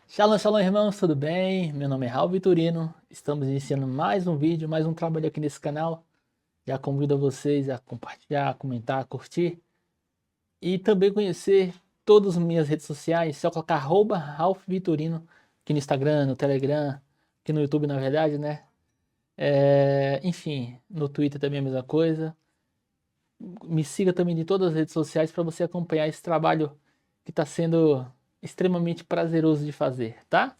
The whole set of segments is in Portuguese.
Shalom, shalom, irmãos, tudo bem? Meu nome é Raul Vitorino. Estamos iniciando mais um vídeo, mais um trabalho aqui nesse canal. Já convido vocês a compartilhar, comentar, curtir e também conhecer todas as minhas redes sociais. Só colocar Ralph Vitorino aqui no Instagram, no Telegram, aqui no YouTube, na verdade, né? Enfim, no Twitter também é a mesma coisa. Me siga também em todas as redes sociais para você acompanhar esse trabalho que está sendo extremamente prazeroso de fazer, tá?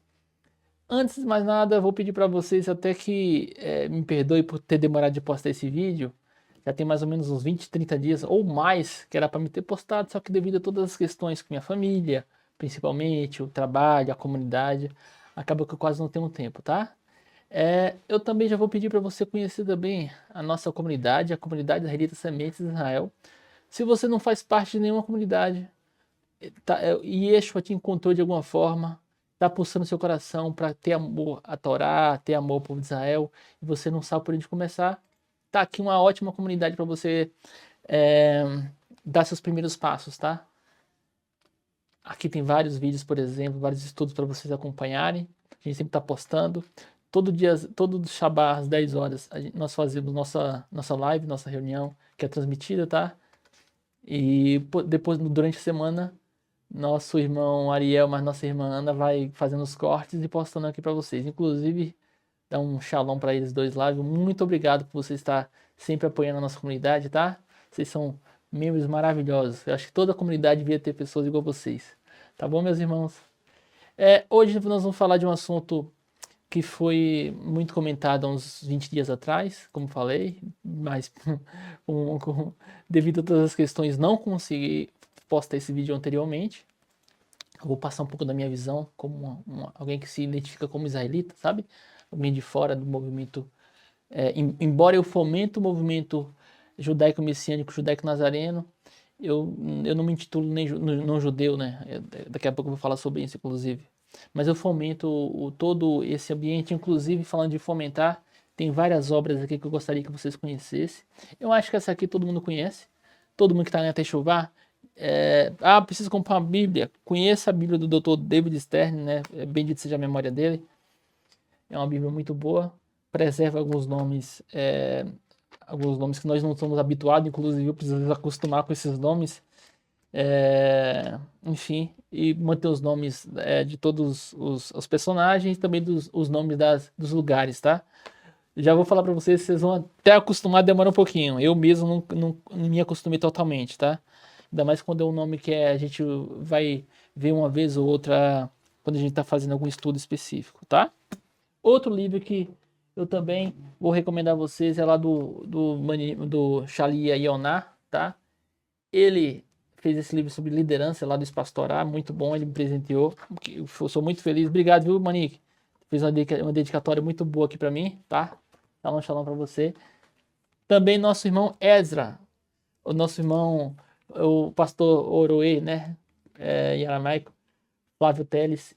Antes de mais nada, vou pedir para vocês até que me perdoe por ter demorado de postar esse vídeo. Já tem mais ou menos uns 20, 30 dias ou mais que era para me ter postado, só que devido a todas as questões com minha família, principalmente o trabalho, a comunidade, acaba que eu quase não tenho tempo, tá? Eu também já vou pedir para você conhecer também a nossa comunidade, a comunidade israelita Sementes de Israel. Se você não faz parte de nenhuma comunidade, e Yeshua te encontrou de alguma forma, está pulsando seu coração para ter amor a Torá, ter amor ao povo de Israel, e você não sabe por onde começar, tá aqui uma ótima comunidade para você é, dar seus primeiros passos, tá? Aqui tem vários vídeos, por exemplo, vários estudos para vocês acompanharem. A gente sempre está postando. Todo dia, todo Shabbat, às 10 horas, nós fazemos nossa live, nossa reunião, que é transmitida, tá? E depois, durante a semana, nosso irmão Ariel, mas nossa irmã Ana vai fazendo os cortes e postando aqui para vocês. Inclusive, dá um shalom para eles dois lá. Muito obrigado por você estar sempre apoiando a nossa comunidade, tá? Vocês são membros maravilhosos. Eu acho que toda a comunidade devia ter pessoas igual vocês. Tá bom, meus irmãos? Hoje nós vamos falar de um assunto que foi muito comentado há uns 20 dias atrás, como falei, mas devido a todas as questões não consegui postar esse vídeo anteriormente. Eu vou passar um pouco da minha visão como alguém que se identifica como israelita, sabe? Alguém de fora do movimento. Embora eu fomente o movimento judaico-messiânico, judaico-nazareno, eu não me intitulo nem não judeu, né? Daqui a pouco eu vou falar sobre isso, inclusive. Mas eu fomento todo esse ambiente, inclusive falando de fomentar, tem várias obras aqui que eu gostaria que vocês conhecessem. Eu acho que essa aqui todo mundo conhece. Todo mundo que está na Techuvá. Preciso comprar uma Bíblia. Conheça a Bíblia do Dr. David Stern, né? Bendito seja a memória dele. É uma Bíblia muito boa. Preserva alguns nomes que nós não somos habituados, inclusive eu preciso acostumar com esses nomes. Enfim, e manter os nomes de todos os personagens e também os nomes dos lugares, tá? Já vou falar para vocês, vocês vão até acostumar, demora um pouquinho. Eu mesmo não me acostumei totalmente, tá? Ainda mais quando é um nome que a gente vai ver uma vez ou outra quando a gente está fazendo algum estudo específico, tá? Outro livro que eu também vou recomendar a vocês é lá do Shali Yonah, tá? Ele fez esse livro sobre liderança lá do Espaço Torá, muito bom, ele me presenteou, eu sou muito feliz. Obrigado, viu, Manique? Fez uma dedicatória muito boa aqui para mim, tá? Shalom, shalom para você. Também nosso irmão Ezra, o nosso irmão, o pastor Oroê, né? Em aramaico, Flávio Teles.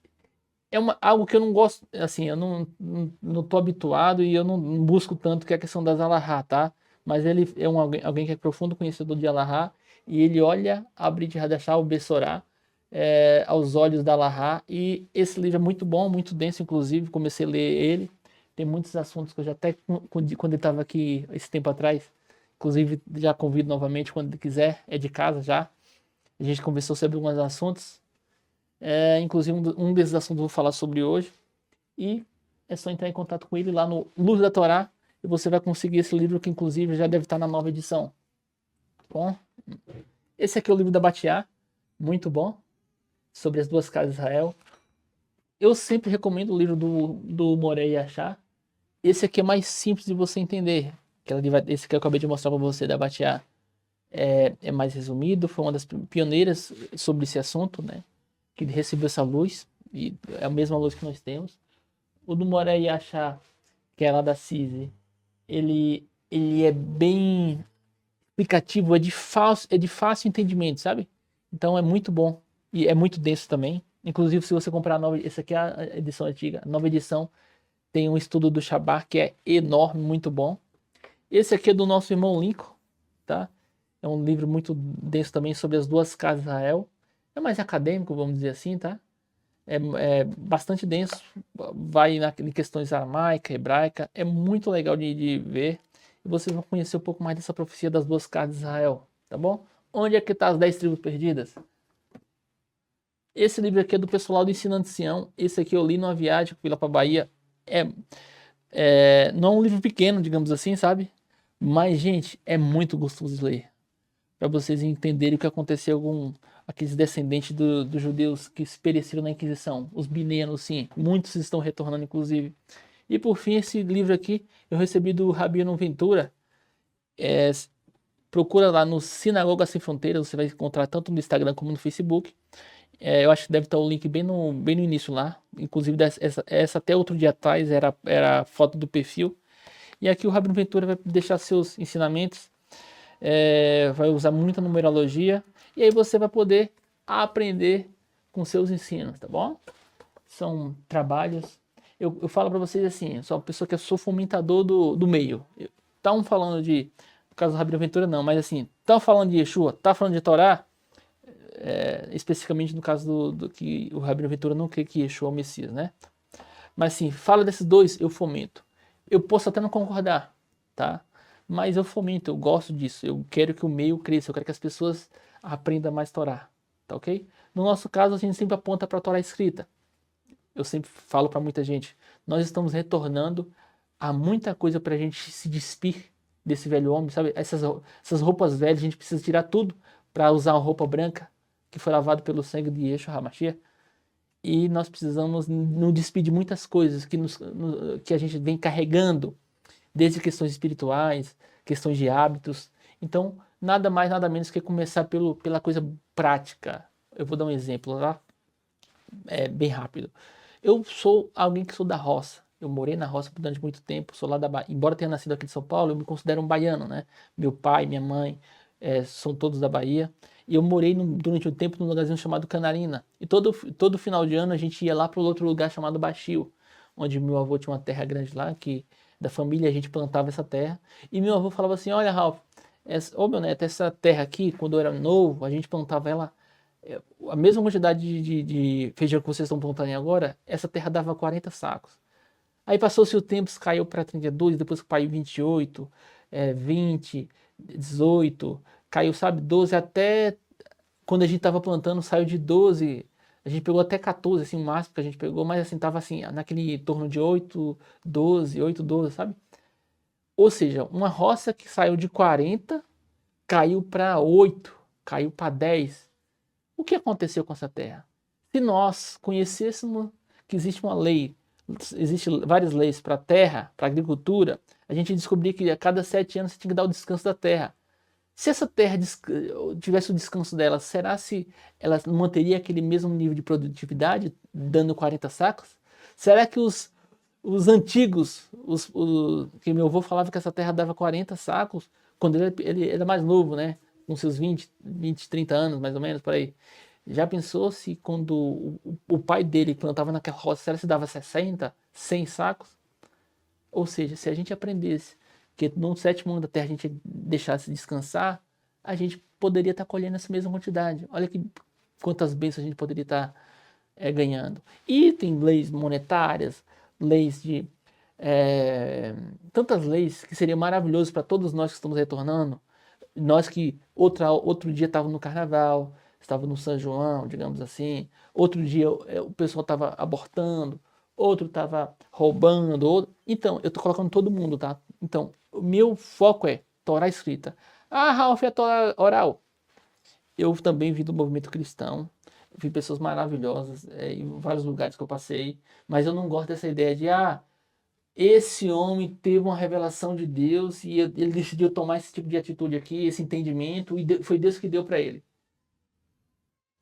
Algo que eu não gosto, assim, eu não tô habituado e eu não busco tanto, que é a questão das alahá, tá? Mas ele é alguém que é profundo conhecedor de alahá e ele olha a Brit Hadashah, o Bessorá, aos olhos da alahá, e esse livro é muito bom, muito denso, inclusive, comecei a ler ele, tem muitos assuntos que eu já até, quando ele estava aqui esse tempo atrás, inclusive já convido novamente quando ele quiser, é de casa já, a gente conversou sobre alguns assuntos, inclusive um desses assuntos eu vou falar sobre hoje. E é só entrar em contato com ele lá no Luz da Torá e você vai conseguir esse livro que inclusive já deve estar na nova edição. Tá bom? Esse aqui é o livro da Batiá, muito bom, sobre as duas casas de Israel. Eu sempre recomendo o livro do Morei Achá. Esse aqui é mais simples de você entender. Esse que eu acabei de mostrar para você da Batiá é mais resumido, foi uma das pioneiras sobre esse assunto, né? Que recebeu essa luz, e é a mesma luz que nós temos. O do Morei Achá, que é lá da CISI, ele é bem explicativo, é de fácil entendimento, sabe? Então é muito bom e é muito denso também. Inclusive, se você comprar a nova, essa aqui é a edição antiga, a nova edição tem um estudo do Shabar que é enorme, muito bom. Esse aqui é do nosso irmão Lincoln, tá? É um livro muito denso também sobre as duas casas de Israel. É mais acadêmico, vamos dizer assim, tá? é bastante denso, vai em questões aramaica, hebraica, é muito legal de ver, e vocês vão conhecer um pouco mais dessa profecia das duas casas de Israel, tá bom? Onde é que tá as 10 tribos perdidas? Esse livro aqui é do pessoal do Ensinando Sião, esse aqui eu li numa viagem que fui lá pra Bahia, não é um livro pequeno, digamos assim, sabe? Mas, gente, é muito gostoso de ler, para vocês entenderem o que aconteceu com aqueles descendentes dos judeus que se pereceram na Inquisição, os minenos, sim, muitos estão retornando, inclusive. E por fim, esse livro aqui eu recebi do Rabino Ventura. É, procura lá no Sinagoga Sem Fronteiras, você vai encontrar tanto no Instagram como no Facebook. Eu acho que deve estar o link bem no início lá. Inclusive, essa até outro dia atrás era a foto do perfil. E aqui o Rabino Ventura vai deixar seus ensinamentos, vai usar muita numerologia, e aí você vai poder aprender com seus ensinos, tá bom? São trabalhos. Eu falo para vocês assim, eu sou uma pessoa que eu sou fomentador do meio. Estão falando no caso do Rabino Ventura não, mas assim, estão falando de Yeshua, tá falando de Torá, especificamente no caso do que o Rabino Ventura não crê que Yeshua é o Messias, né? Mas assim, fala desses dois, eu fomento. Eu posso até não concordar, tá? Mas eu fomento, eu gosto disso. Eu quero que o meio cresça, eu quero que as pessoas aprendam mais Torá, tá ok? No nosso caso, a gente sempre aponta para a Torá escrita. Eu sempre falo para muita gente, nós estamos retornando a muita coisa para a gente se despir desse velho homem, sabe? Essas roupas velhas, a gente precisa tirar tudo para usar uma roupa branca que foi lavado pelo sangue de Yeshua HaMashiach. E nós precisamos nos despedir de muitas coisas que a gente vem carregando, desde questões espirituais, questões de hábitos. Então, nada mais, nada menos que começar pela coisa prática. Eu vou dar um exemplo lá, bem rápido. Eu sou alguém que sou da roça. Eu morei na roça durante muito tempo, sou lá da Bahia. Embora tenha nascido aqui de São Paulo, eu me considero um baiano, né? Meu pai, minha mãe, são todos da Bahia. E eu morei durante um tempo num lugarzinho chamado Canarina. E todo final de ano a gente ia lá para outro lugar chamado Baixio, onde meu avô tinha uma terra grande lá, que da família a gente plantava essa terra. E meu avô falava assim: Olha, Ralph, meu neto, essa terra aqui, quando eu era novo, a gente plantava ela a mesma quantidade de feijão que vocês estão plantando agora, essa terra dava 40 sacos. Aí passou-se o tempo, caiu para 32, depois caiu 28, 20, 18, caiu, sabe, 12, até quando a gente estava plantando, saiu de 12, a gente pegou até 14, assim, o máximo que a gente pegou, mas assim, tava assim, naquele torno de 8, 12, 8, 12, sabe? Ou seja, uma roça que saiu de 40, caiu para 8, caiu para 10. O que aconteceu com essa terra? Se nós conhecêssemos que existe uma lei, existem várias leis para a terra, para a agricultura, a gente descobria que a cada 7 anos você tinha que dar o descanso da terra. Se essa terra tivesse o descanso dela, será se ela manteria aquele mesmo nível de produtividade, dando 40 sacos? Será que os antigos, que meu avô falava que essa terra dava 40 sacos, quando ele era mais novo, né? Com seus 20, 30 anos, mais ou menos, por aí. Já pensou se quando o pai dele plantava naquela roça, será se dava 60, 100 sacos? Ou seja, se a gente aprendesse que no sétimo ano da terra a gente deixasse descansar, a gente poderia estar colhendo essa mesma quantidade. Olha que quantas bênçãos a gente poderia estar ganhando. E tem leis monetárias, leis de. Tantas leis que seriam maravilhosas para todos nós que estamos retornando. Nós que outro dia estávamos no carnaval, estava no São João, digamos assim. Outro dia o pessoal estava abortando, outro estava roubando. Então, eu estou colocando todo mundo, tá? Então, o meu foco é Torá escrita. Ah, Ralf, é Torá oral. Eu também vim do movimento cristão, vi pessoas maravilhosas em vários lugares que eu passei, mas eu não gosto dessa ideia de, esse homem teve uma revelação de Deus e ele decidiu tomar esse tipo de atitude aqui, esse entendimento, e foi Deus que deu para ele.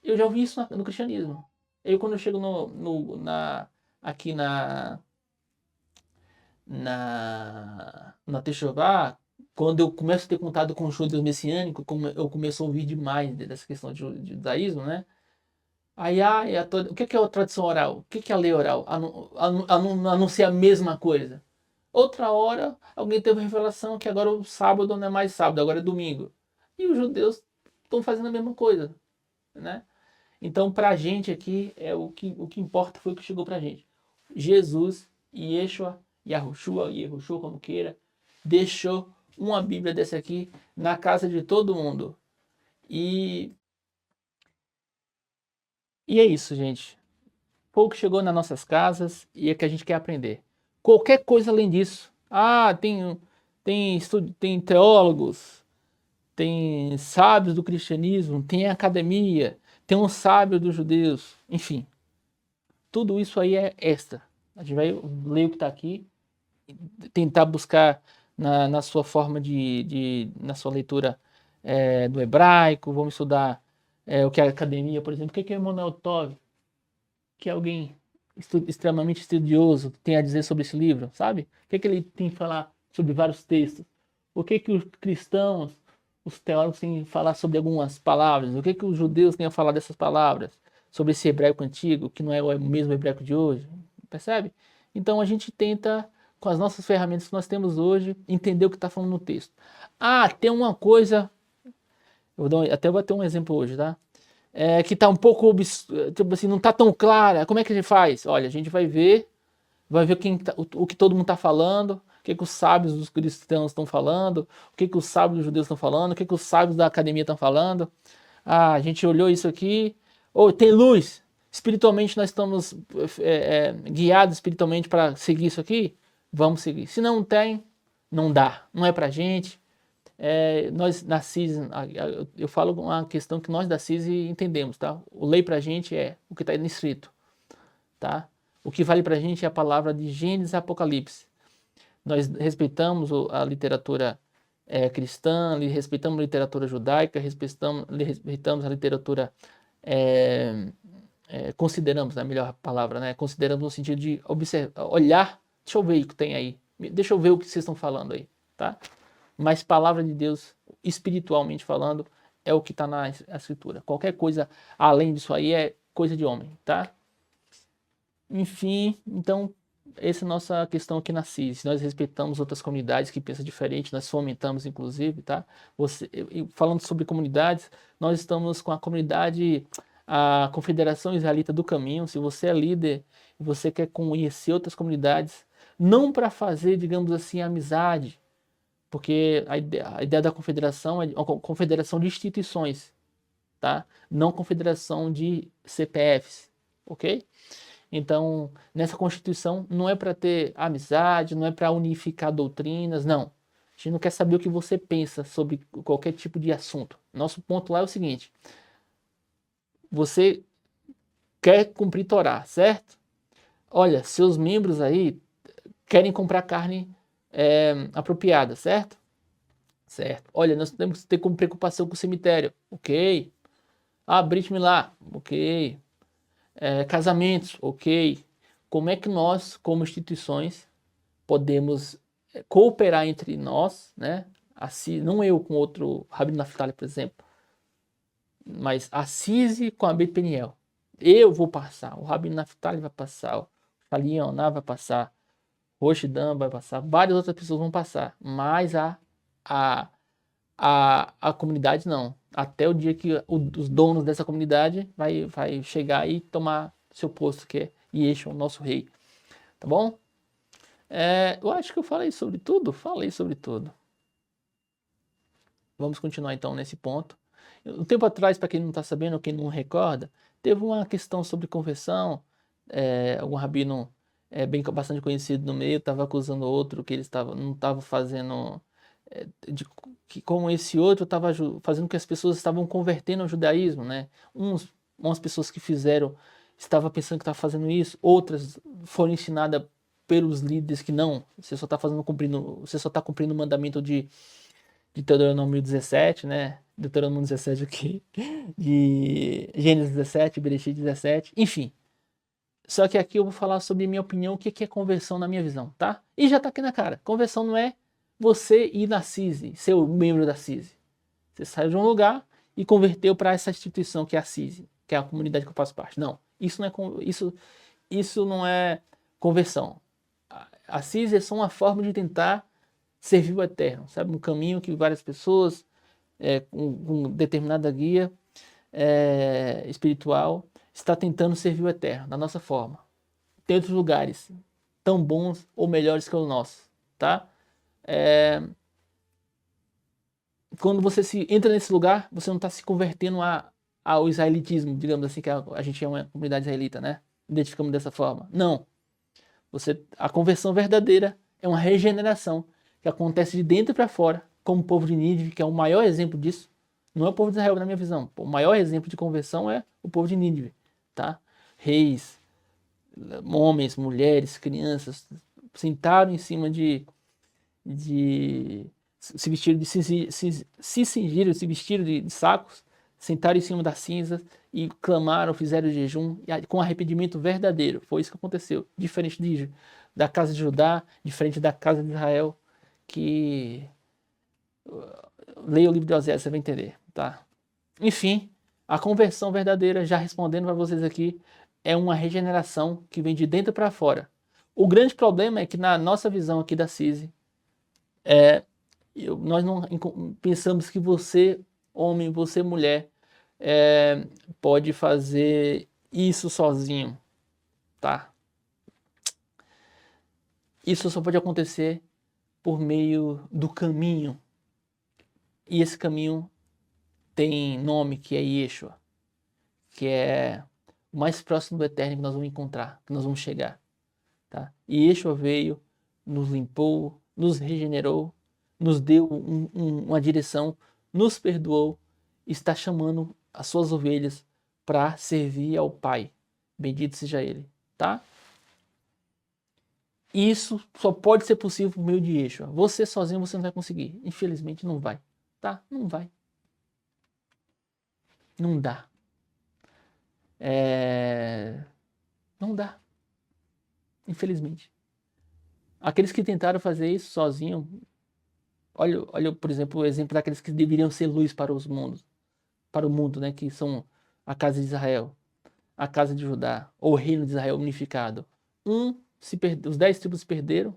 Eu já ouvi isso no cristianismo. Eu, quando eu chego aqui na Techová, quando eu começo a ter contato com o judeus messiânico, eu começo a ouvir demais dessa questão de judaísmo, né? Aí, o que é a tradição oral? O que é a lei oral? A não ser a mesma coisa. Outra hora, alguém teve uma revelação que agora o sábado não é mais sábado, agora é domingo. E os judeus estão fazendo a mesma coisa, né? Então, para a gente aqui, o que importa foi o que chegou para a gente. Jesus, Yeshua, Yahushua, como queira, deixou uma Bíblia dessa aqui na casa de todo mundo. E, e é isso, gente. Foi o que chegou nas nossas casas e é que a gente quer aprender. Qualquer coisa além disso. Tem teólogos, tem sábios do cristianismo, tem academia, tem um sábio dos judeus, enfim. Tudo isso aí é extra. A gente vai ler o que está aqui, tentar buscar na sua forma na sua leitura do hebraico, vamos estudar o que é a academia, por exemplo. O que é Emmanuel Tov, que é alguém extremamente estudioso, tem a dizer sobre esse livro, sabe? O que ele tem a falar sobre vários textos? O que os cristãos, os teólogos têm a falar sobre algumas palavras? O que os judeus têm a falar dessas palavras? Sobre esse hebraico antigo, que não é o mesmo hebraico de hoje, percebe? Então a gente tenta, com as nossas ferramentas que nós temos hoje, entender o que está falando no texto. Tem uma coisa, até vou ter um exemplo hoje, tá? Que está um pouco, tipo assim, não está tão clara. Como é que a gente faz? Olha, a gente vai ver o que todo mundo está falando, o que os sábios dos cristãos estão falando, o que os sábios dos judeus estão falando, o que os sábios da academia estão falando. A gente olhou isso aqui, tem luz. Espiritualmente nós estamos guiados espiritualmente para seguir isso aqui? Vamos seguir. Se não tem, não dá. Não é pra gente. Nós da CIS, eu falo uma questão que nós da CIS entendemos, tá? O lei pra gente é o que está escrito, tá? O que vale pra gente é a palavra de Gênesis e Apocalipse. Nós respeitamos a literatura cristã, respeitamos a literatura judaica, respeitamos a literatura consideramos, a melhor palavra, né? Consideramos no sentido de olhar, deixa eu ver o que tem aí, deixa eu ver o que vocês estão falando aí, tá? Mas palavra de Deus, espiritualmente falando, é o que está na escritura. Qualquer coisa além disso aí é coisa de homem, tá? Enfim, então, essa é a nossa questão aqui na CIS. Nós respeitamos outras comunidades que pensam diferente, nós fomentamos, inclusive, tá? Falando sobre comunidades, nós estamos com a Confederação Israelita do Caminho. Se você é líder e você quer conhecer outras comunidades, não para fazer, digamos assim, amizade, porque a ideia da confederação é uma confederação de instituições, tá? Não confederação de CPFs, ok? Então, nessa Constituição não é para ter amizade, não é para unificar doutrinas, não. A gente não quer saber o que você pensa sobre qualquer tipo de assunto. Nosso ponto lá é o seguinte: você quer cumprir Torá, certo? Olha, seus membros aí querem comprar carne apropriada, certo? Certo. Olha, nós temos que ter como preocupação com o cemitério. Ok. Brit Milá. Ok. Casamentos. Ok. Como é que nós, como instituições, podemos cooperar entre nós, né? Assim, não eu com outro Rabino Naftali, por exemplo, mas a CISI com a Beit Peniel. Eu vou passar, o Rabino Naftali vai passar, o Shali Yonah vai passar, o Rosh Dan vai passar, várias outras pessoas vão passar, mas a, a comunidade não. Até o dia que os donos dessa comunidade vai chegar e tomar seu posto, que é Yeshua, o nosso rei. Tá bom? Eu acho que eu falei sobre tudo. Falei sobre tudo. Vamos continuar então nesse ponto. Um tempo atrás, para quem não está sabendo, quem não recorda, teve uma questão sobre conversão. Algum rabino bastante conhecido no meio estava acusando outro que ele não estava fazendo, que como esse outro estava fazendo com que as pessoas estavam convertendo ao judaísmo, né? Umas pessoas que fizeram estavam pensando que estavam fazendo isso, outras foram ensinadas pelos líderes que não, você só está cumprindo o mandamento de Deuteronômio 17, né? Deuteronômio 17 aqui, de Gênesis 17, Bereshit 17, enfim. Só que aqui eu vou falar sobre minha opinião, o que é conversão na minha visão, tá? E já tá aqui na cara. Conversão não é você ir na CISI, ser o membro da CISI. Você saiu de um lugar e converteu para essa instituição que é a CISI, que é a comunidade que eu faço parte. Não, isso não é conversão. A CISI é só uma forma de tentar servir o eterno, sabe? Um caminho que várias pessoas com determinada guia espiritual está tentando servir o eterno, da nossa forma. Tem outros lugares tão bons ou melhores que o nosso, tá? Quando você entra nesse lugar, você não está se convertendo ao israelitismo, digamos assim, que a gente é uma comunidade israelita, né? Identificamos dessa forma. Não. A conversão verdadeira é uma regeneração que acontece de dentro para fora, como o povo de Nínive, que é o maior exemplo disso. Não é o povo de Israel, na minha visão. O maior exemplo de conversão é o povo de Nínive, tá? Reis, homens, mulheres, crianças, sentaram em cima se vestiram se cingiram, se vestiram de sacos, sentaram em cima das cinzas e clamaram, fizeram jejum com arrependimento verdadeiro. Foi isso que aconteceu. Diferente da casa de Judá, diferente da casa de Israel, que leia o livro de Oséias, você vai entender, tá? Enfim, a conversão verdadeira, já respondendo para vocês aqui, é uma regeneração que vem de dentro para fora. O grande problema é que na nossa visão aqui da CISI, nós não pensamos que você, homem, você, mulher, pode fazer isso sozinho, tá? Isso só pode acontecer por meio do caminho. E esse caminho tem nome, que é Yeshua, que é o mais próximo do eterno que nós vamos encontrar, que nós vamos chegar, tá? E Yeshua veio, nos limpou, nos regenerou, nos deu uma direção, nos perdoou, está chamando as suas ovelhas para servir ao Pai. Bendito seja Ele, tá? Isso só pode ser possível por meio de Yeshua. Você sozinho você não vai conseguir. Infelizmente não vai, tá? Não vai. Não dá. Não dá. Infelizmente. Aqueles que tentaram fazer isso sozinho, olha, por exemplo, o exemplo daqueles que deveriam ser luz para o mundo, né, que são a casa de Israel, a casa de Judá, ou o reino de Israel unificado. Os 10 tribos se perderam,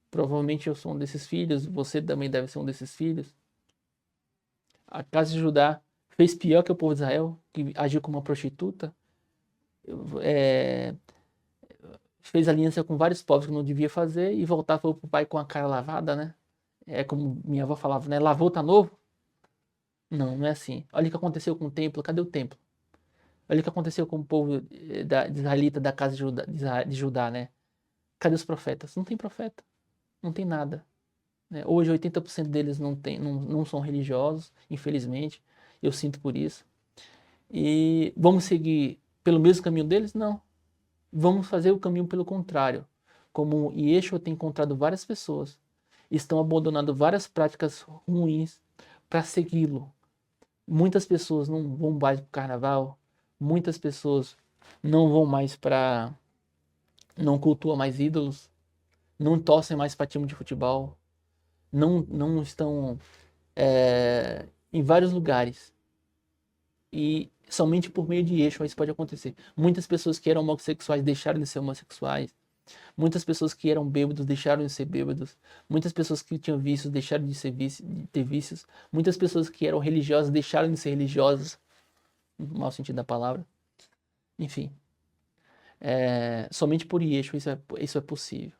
provavelmente eu sou um desses filhos, você também deve ser um desses filhos. A casa de Judá fez pior que o povo de Israel, que agiu como uma prostituta, fez aliança com vários povos que não devia fazer e voltar para o pai com a cara lavada, né? É como minha avó falava, né? Lavou, tá novo? Não, não é assim. Olha o que aconteceu com o templo. Cadê o templo? Olha o que aconteceu com o povo de israelita da casa de Judá, né? Cadê os profetas? Não tem profeta. Não tem nada. Né? Hoje, 80% deles não são religiosos, infelizmente. Eu sinto por isso. E vamos seguir pelo mesmo caminho deles? Não. Vamos fazer o caminho pelo contrário. Como Yeshua tem encontrado várias pessoas, estão abandonando várias práticas ruins para segui-lo. Muitas pessoas não vão mais para o carnaval, muitas pessoas não vão mais para. Não cultuam mais ídolos, não torcem mais para time de futebol, não estão em vários lugares. E somente por meio de Yeshua isso pode acontecer. Muitas pessoas que eram homossexuais deixaram de ser homossexuais. Muitas pessoas que eram bêbados deixaram de ser bêbados. Muitas pessoas que tinham vícios deixaram de ter vícios. Muitas pessoas que eram religiosas deixaram de ser religiosas. No mau sentido da palavra. Enfim. Somente por Yeshua isso é possível.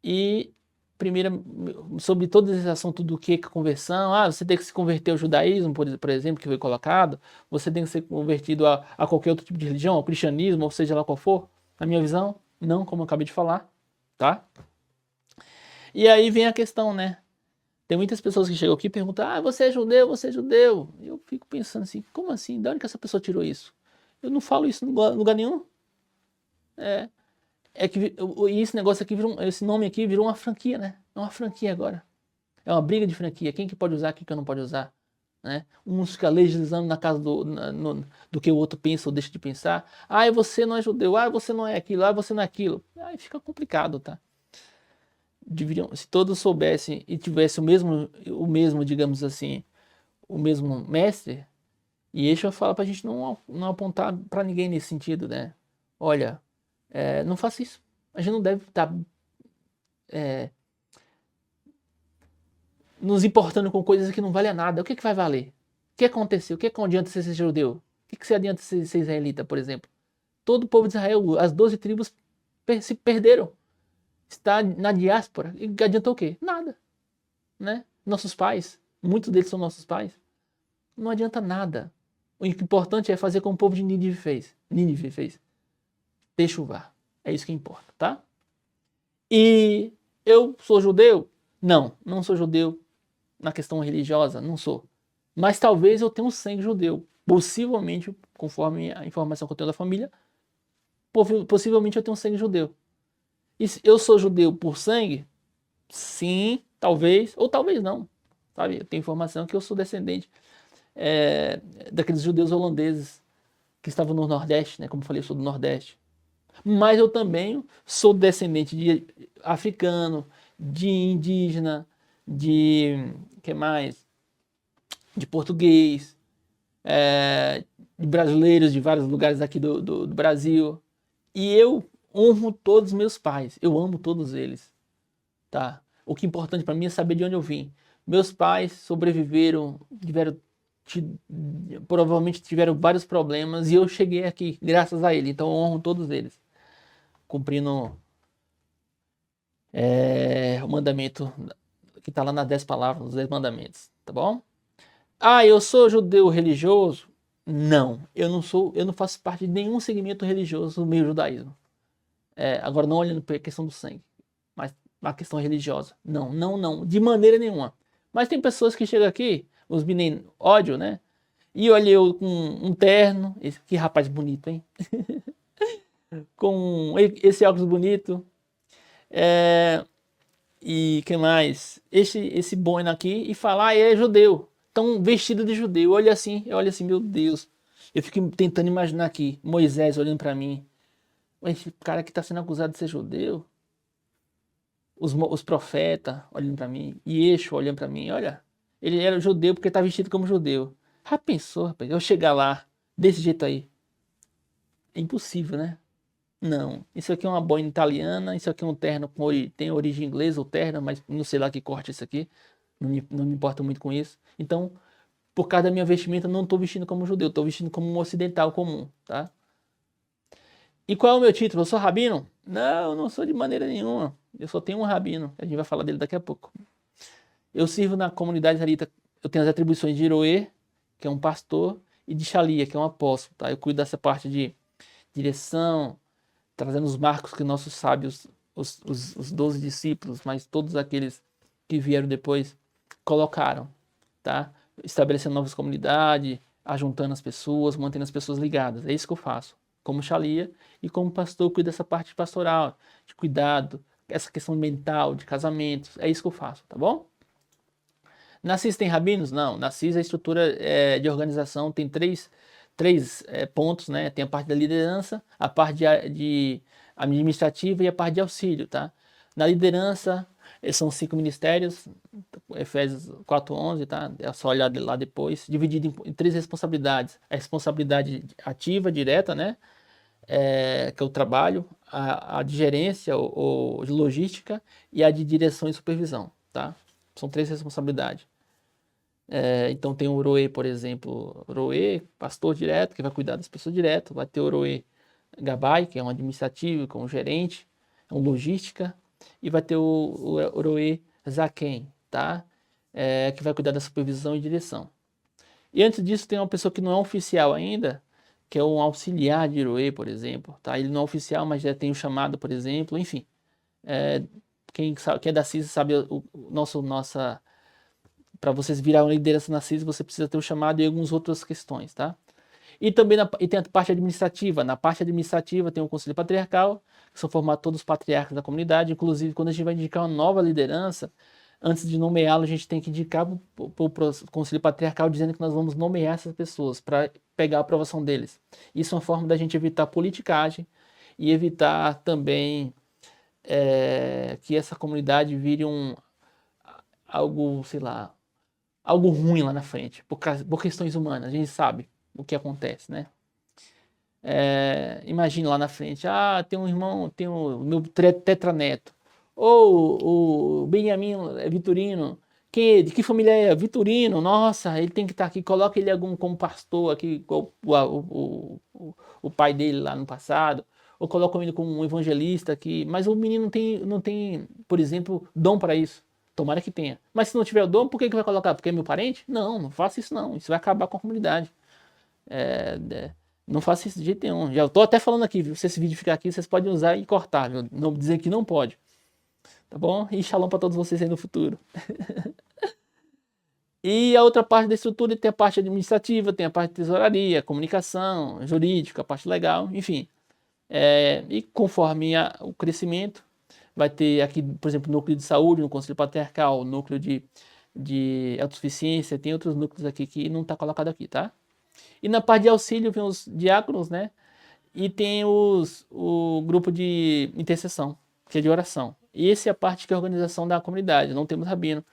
E, primeiro, sobre todo esse assunto do que é conversão, você tem que se converter ao judaísmo, por exemplo, que foi colocado, você tem que ser convertido a qualquer outro tipo de religião, ao cristianismo, ou seja lá qual for, na minha visão, não, como eu acabei de falar, tá? E aí vem a questão, né? Tem muitas pessoas que chegam aqui e perguntam, você é judeu, você é judeu. Eu fico pensando assim, como assim? De onde que essa pessoa tirou isso? Eu não falo isso em lugar nenhum. É que esse negócio aqui esse nome aqui virou uma franquia, né? É uma franquia agora. É uma briga de franquia. Quem que pode usar, quem que não pode usar, né? Uns ficam legislando na casa do que o outro pensa ou deixa de pensar. Você não é judeu. Você não é aquilo. Você não é aquilo. Aí fica complicado, tá? Se todos soubessem e tivessem o mesmo, digamos assim, o mesmo mestre, e Yeshua fala pra gente não apontar pra ninguém nesse sentido, né? Olha, não faça isso. A gente não deve estar nos importando com coisas que não valem nada. O que vai valer? O que aconteceu? O que adianta você ser judeu? O que se adianta ser israelita, por exemplo? Todo o povo de Israel, as 12 tribos se perderam. Está na diáspora. E adiantou o quê? Nada. Né? Nossos pais, muitos deles são nossos pais. Não adianta nada. O importante é fazer como o povo de Nínive fez. Techuvar. É isso que importa, tá? E eu sou judeu? Não, não sou judeu na questão religiosa, não sou. Mas talvez eu tenha um sangue judeu. Possivelmente, conforme a informação que eu tenho da família, possivelmente eu tenho um sangue judeu. E eu sou judeu por sangue? Sim, talvez, ou talvez não. Sabe? Eu tenho informação que eu sou descendente daqueles judeus holandeses que estavam no Nordeste, né? Como eu falei, eu sou do Nordeste. Mas eu também sou descendente de africano, de indígena, que mais? De português, de brasileiros de vários lugares aqui do Brasil. E eu honro todos os meus pais. Eu amo todos eles. Tá? O que é importante para mim é saber de onde eu vim. Meus pais sobreviveram, provavelmente tiveram vários problemas e eu cheguei aqui graças a ele. Então eu honro todos eles, cumprindo o mandamento que está lá nas 10 palavras, nos 10 mandamentos, tá bom? Ah, eu sou judeu religioso? Não, eu não sou, eu não faço parte de nenhum segmento religioso do meio judaísmo. Agora não olhando para a questão do sangue, mas a questão religiosa. Não, não, não, de maneira nenhuma. Mas tem pessoas que chegam aqui, os meninos, ódio, né? E olha eu com um terno, que rapaz bonito, hein? Com esse óculos bonito. E que mais? Esse boina aqui e falar, é judeu. Então, vestido de judeu. Olha assim, meu Deus. Eu fico tentando imaginar aqui, Moisés olhando para mim. Esse cara que está sendo acusado de ser judeu. Os profetas olhando para mim. E Eixo olhando para mim. Olha, ele era judeu porque está vestido como judeu. Já pensou, rapaz? Eu chegar lá, desse jeito aí. É impossível, né? Não. Isso aqui é uma boina italiana. Isso aqui é um terno tem origem inglesa, ou terno, mas não sei lá que corte isso aqui. Não me importo muito com isso. Então, por causa da minha vestimenta, eu não estou vestindo como judeu. Estou vestindo como um ocidental comum, tá? E qual é o meu título? Eu sou rabino? Não, eu não sou de maneira nenhuma. Eu só tenho um rabino. A gente vai falar dele daqui a pouco. Eu sirvo na comunidade israelita. Eu tenho as atribuições de Iroê, que é um pastor, e de Shalia, que é um apóstolo. Tá? Eu cuido dessa parte de direção, trazendo os marcos que nossos sábios, os 12 discípulos, mas todos aqueles que vieram depois, colocaram. Tá? Estabelecendo novas comunidades, ajuntando as pessoas, mantendo as pessoas ligadas. É isso que eu faço. Como Shalia e como pastor, eu cuido dessa parte pastoral, de cuidado, essa questão mental, de casamentos. É isso que eu faço, tá bom? Na CIS tem rabinos? Não. Na CIS a estrutura de organização tem três pontos, né? Tem a parte da liderança, a parte de administrativa e a parte de auxílio, tá? Na liderança, são 5 ministérios, Efésios 4:11, tá? É só olhar lá depois, dividido em 3 responsabilidades. A responsabilidade ativa, direta, né? Que é o trabalho, a de gerência ou de logística e a de direção e supervisão, tá? São 3 responsabilidades. Então tem o Roê, por exemplo, Roê, pastor direto, que vai cuidar das pessoas direto, vai ter o Roê Gabai, que é um administrativo, que é um gerente, é um logística, e vai ter o Roê Zaken, tá? Que vai cuidar da supervisão e direção. E antes disso tem uma pessoa que não é oficial ainda, que é um auxiliar de Roê, por exemplo, tá? Ele não é oficial, mas já tem o chamado, por exemplo, enfim. Quem é da CIS sabe nossa... Para vocês virar uma liderança na CIS, você precisa ter o chamado e algumas outras questões, tá? E também tem a parte administrativa. Na parte administrativa tem o Conselho Patriarcal, que são formados todos os patriarcas da comunidade. Inclusive, quando a gente vai indicar uma nova liderança, antes de nomeá-lo, a gente tem que indicar para o Conselho Patriarcal dizendo que nós vamos nomear essas pessoas para pegar a aprovação deles. Isso é uma forma da gente evitar politicagem e evitar também que essa comunidade vire algo, sei lá, algo ruim lá na frente, por questões humanas, a gente sabe o que acontece, né? Imagine lá na frente, tem um irmão, tem o meu tetraneto, ou o Benjamin Vitorino, Quem é? De que família é? Vitorino, nossa, ele tem que estar aqui, coloca ele algum como pastor aqui, igual o pai dele lá no passado, ou coloca ele como um evangelista aqui, mas o menino não tem, por exemplo, dom para isso. Tomara que tenha. Mas se não tiver o dom, por que vai colocar? Porque é meu parente? Não, não faça isso não. Isso vai acabar com a comunidade. Não faça isso de jeito nenhum. Já estou até falando aqui, viu? Se esse vídeo ficar aqui, vocês podem usar e cortar, viu? Não dizer que não pode. Tá bom? E shalom para todos vocês aí no futuro. E a outra parte da estrutura tem a parte administrativa, tem a parte de tesouraria, comunicação, jurídica, a parte legal, enfim. E conforme o crescimento, vai ter aqui, por exemplo, núcleo de saúde, no Conselho Patriarcal, núcleo de autossuficiência, tem outros núcleos aqui que não está colocado aqui, tá? E na parte de auxílio vem os diáconos, né? E tem o grupo de intercessão, que é de oração. E essa é a parte que é a organização da comunidade, não temos rabino,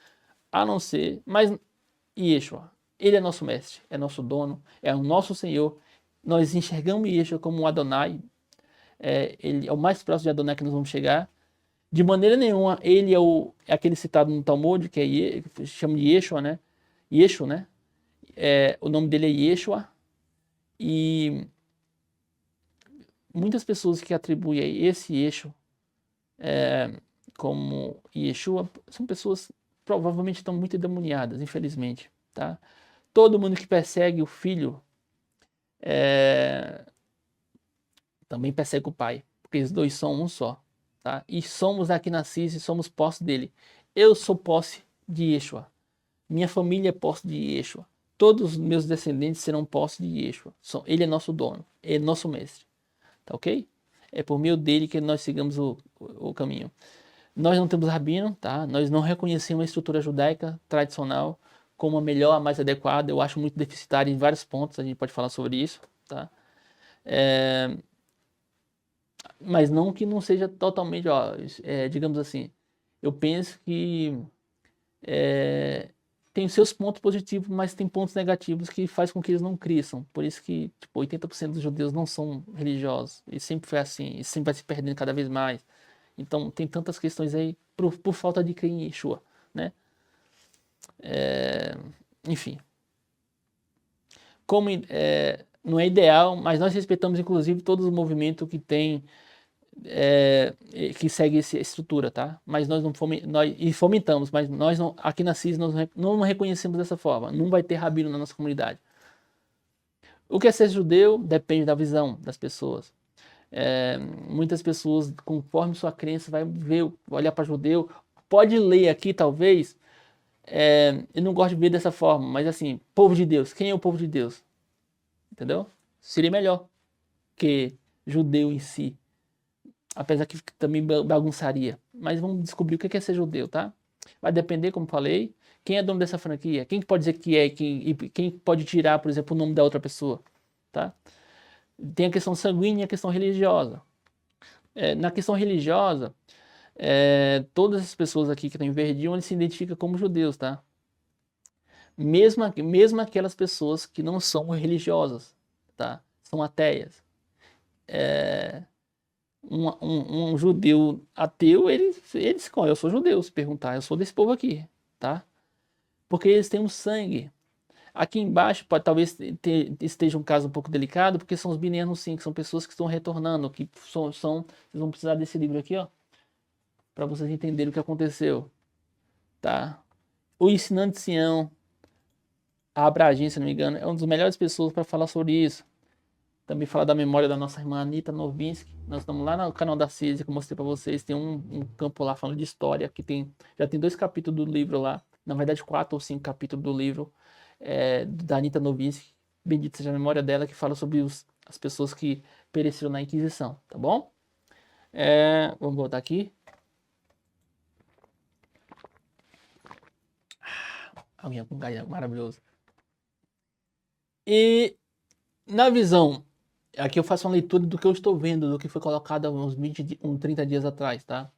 a não ser, mas Yeshua, ele é nosso mestre, é nosso dono, é o nosso Senhor. Nós enxergamos Yeshua como um Adonai, ele é o mais próximo de Adonai que nós vamos chegar. De maneira nenhuma, ele é aquele citado no Talmud, que chama de Yeshua, né? Yeshua, né? O nome dele é Yeshua. E muitas pessoas que atribuem esse Yeshua como Yeshua são pessoas provavelmente estão muito endemoniadas, infelizmente, tá? Todo mundo que persegue o filho também persegue o pai, porque os dois são um só, tá? E somos aqui na CIS e somos posse dele. Eu sou posse de Yeshua. Minha família é posse de Yeshua. Todos os meus descendentes serão posse de Yeshua. Ele é nosso dono, é nosso mestre, tá ok? É por meio dele que nós sigamos o caminho. Nós não temos rabino, tá? Nós não reconhecemos a estrutura judaica tradicional como a melhor, a mais adequada. Eu acho muito deficitária em vários pontos, a gente pode falar sobre isso, tá? Mas não que não seja totalmente, ó, digamos assim, eu penso que tem os seus pontos positivos, mas tem pontos negativos que faz com que eles não cresçam. Por isso que tipo, 80% dos judeus não são religiosos. E sempre foi assim, e sempre vai se perdendo cada vez mais. Então tem tantas questões aí por falta de crer em Yeshua, né? Enfim. Como não é ideal, mas nós respeitamos inclusive todos os movimentos que tem que segue essa estrutura, tá? Mas nós não fomentamos, mas nós não, aqui na CIS nós não reconhecemos dessa forma. Não vai ter rabino na nossa comunidade. O que é ser judeu depende da visão das pessoas. Muitas pessoas, conforme sua crença, vai ver, olhar para judeu, pode ler aqui talvez. Eu não gosto de ver dessa forma, mas assim, povo de Deus, quem é o povo de Deus? Entendeu? Seria melhor que judeu em si. Apesar que também bagunçaria. Mas vamos descobrir o que é ser judeu, tá? Vai depender, como falei, quem é dono dessa franquia, quem pode dizer que é, quem pode tirar, por exemplo, o nome da outra pessoa, tá? Tem a questão sanguínea e a questão religiosa. Na questão religiosa, todas as pessoas aqui que estão em Verdinho, eles se identificam como judeus, tá? Mesmo aquelas pessoas que não são religiosas, tá? São ateias. Um judeu ateu, ele escolhe, eu sou judeu, se perguntar, eu sou desse povo aqui, tá? Porque eles têm um sangue. Aqui embaixo talvez esteja um caso um pouco delicado, porque são os Bineanos sim, que são pessoas que estão retornando, que vocês vão precisar desse livro aqui, ó, para vocês entenderem o que aconteceu, tá? O Ensinando de Sião, a Abragem, se não me engano, é uma das melhores pessoas para falar sobre isso. Também falar da memória da nossa irmã Anitta Novinsky. Nós estamos lá no canal da CISI, que eu mostrei para vocês. Tem um campo lá falando de história, que já tem 2 capítulos do livro lá. Na verdade, 4 ou 5 capítulos do livro da Anitta Novinsky. Bendita seja a memória dela, que fala sobre as pessoas que pereceram na Inquisição, tá bom? Vamos voltar aqui. Alguém com gás maravilhoso. E na visão, aqui eu faço uma leitura do que eu estou vendo, do que foi colocado há uns 30 dias atrás, tá?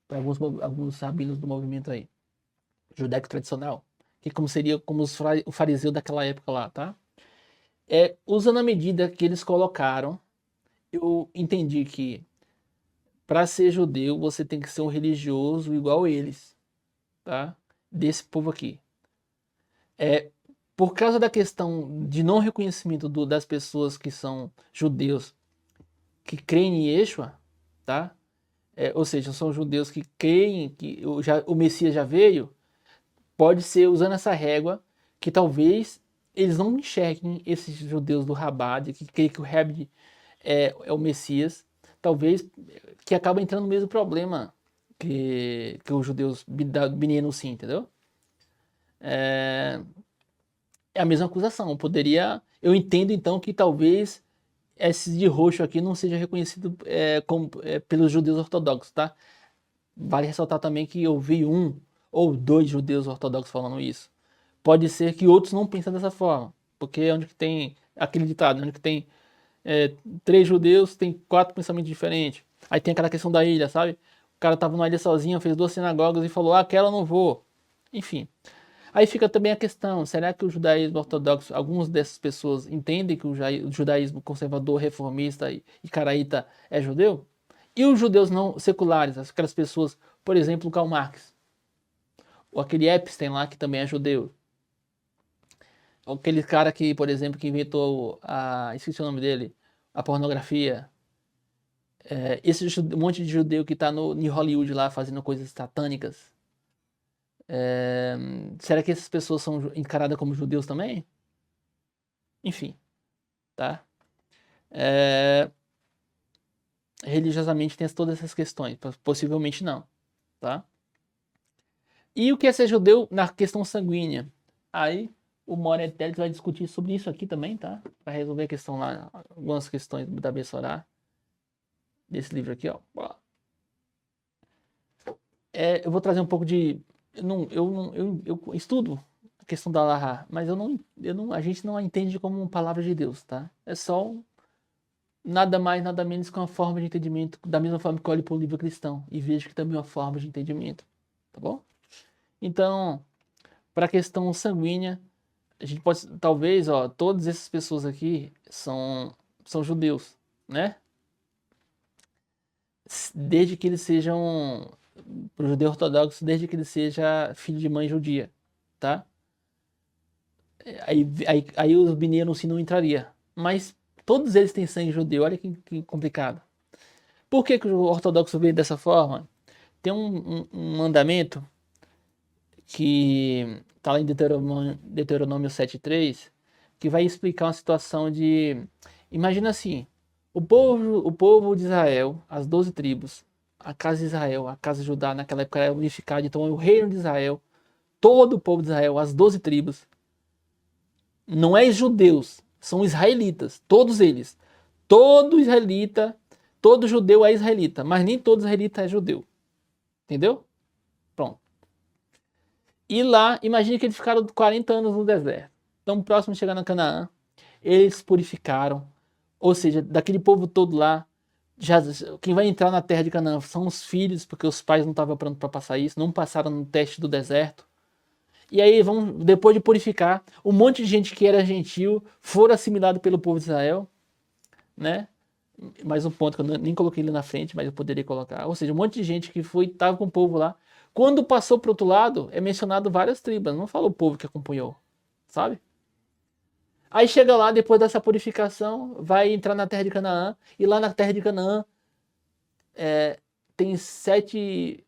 Para alguns rabinos do movimento aí, judaico tradicional, que seria como o fariseu daquela época lá, tá? Usando a medida que eles colocaram, eu entendi que para ser judeu você tem que ser um religioso igual eles, tá? desse povo aqui. Por causa da questão de não reconhecimento das pessoas que são judeus, que creem em Yeshua, tá? Ou seja, são judeus que creem que o Messias já veio, pode ser usando essa régua que talvez eles não enxerguem esses judeus do Rabad, que creem que o Rabbi é o Messias, talvez que acaba entrando no mesmo problema que os judeus da Bnei sim, entendeu? É a mesma acusação. Eu entendo então que talvez esse de roxo aqui não seja reconhecido pelos judeus ortodoxos, tá? Vale ressaltar também que eu vi um ou dois judeus ortodoxos falando isso. Pode ser que outros não pensem dessa forma, porque onde que tem aquele ditado, onde que tem 3 judeus, tem 4 pensamentos diferentes. Aí tem aquela questão da ilha, sabe? O cara tava numa ilha sozinho, fez 2 sinagogas e falou, aquela eu não vou. Enfim. Aí fica também a questão, será que o judaísmo ortodoxo, algumas dessas pessoas entendem que o judaísmo conservador, reformista e caraíta é judeu? E os judeus não seculares, aquelas pessoas, por exemplo, o Karl Marx, ou aquele Epstein lá que também é judeu, ou aquele cara que, por exemplo, que inventou esqueci o nome dele, a pornografia, esse monte de judeu que tá em Hollywood lá fazendo coisas satânicas, será que essas pessoas são encaradas como judeus também? Enfim, tá? Religiosamente tem todas essas questões, possivelmente não, tá? E o que é ser judeu na questão sanguínea? Aí o Moret Teles vai discutir sobre isso aqui também, tá? Para resolver a questão lá, algumas questões da Bessorá, desse livro aqui, ó. Eu vou trazer um pouco de... Eu estudo a questão da Allahá, mas a gente não a entende como palavra de Deus, tá? É só nada mais, nada menos que uma forma de entendimento, da mesma forma que eu olho para o livro cristão e vejo que também é uma forma de entendimento, tá bom? Então, para a questão sanguínea, a gente pode, talvez, todas essas pessoas aqui são judeus, né? Desde que eles sejam, o judeu ortodoxo, desde que ele seja filho de mãe judia, tá? Aí os bineiros sim não entraria. Mas todos eles têm sangue judeu, olha que complicado. Por que o ortodoxo veio dessa forma? Tem um mandamento que está lá em Deuteronômio 7:3, que vai explicar uma situação de... Imagina assim, o povo de Israel, as 12 tribos, a casa de Israel, a casa de Judá, naquela época era unificada, então o reino de Israel, todo o povo de Israel, as 12 tribos, não é judeus, são israelitas, todos eles. Todo israelita, todo judeu é israelita, mas nem todo israelita é judeu. Entendeu? Pronto. E lá, imagine que eles ficaram 40 anos no deserto. Então, próximo de chegar na Canaã, eles purificaram. Ou seja, daquele povo todo lá, quem vai entrar na terra de Canaã são os filhos, porque os pais não estavam prontos para passar isso, não passaram no teste do deserto. E aí, depois de purificar, um monte de gente que era gentil foram assimilados pelo povo de Israel, né? Mais um ponto que eu nem coloquei ali na frente, mas eu poderia colocar. Ou seja, um monte de gente que estava com o povo lá. Quando passou para o outro lado, é mencionado várias tribos, não fala o povo que acompanhou, sabe? Aí chega lá, depois dessa purificação, vai entrar na terra de Canaã, e lá na terra de Canaã tem 7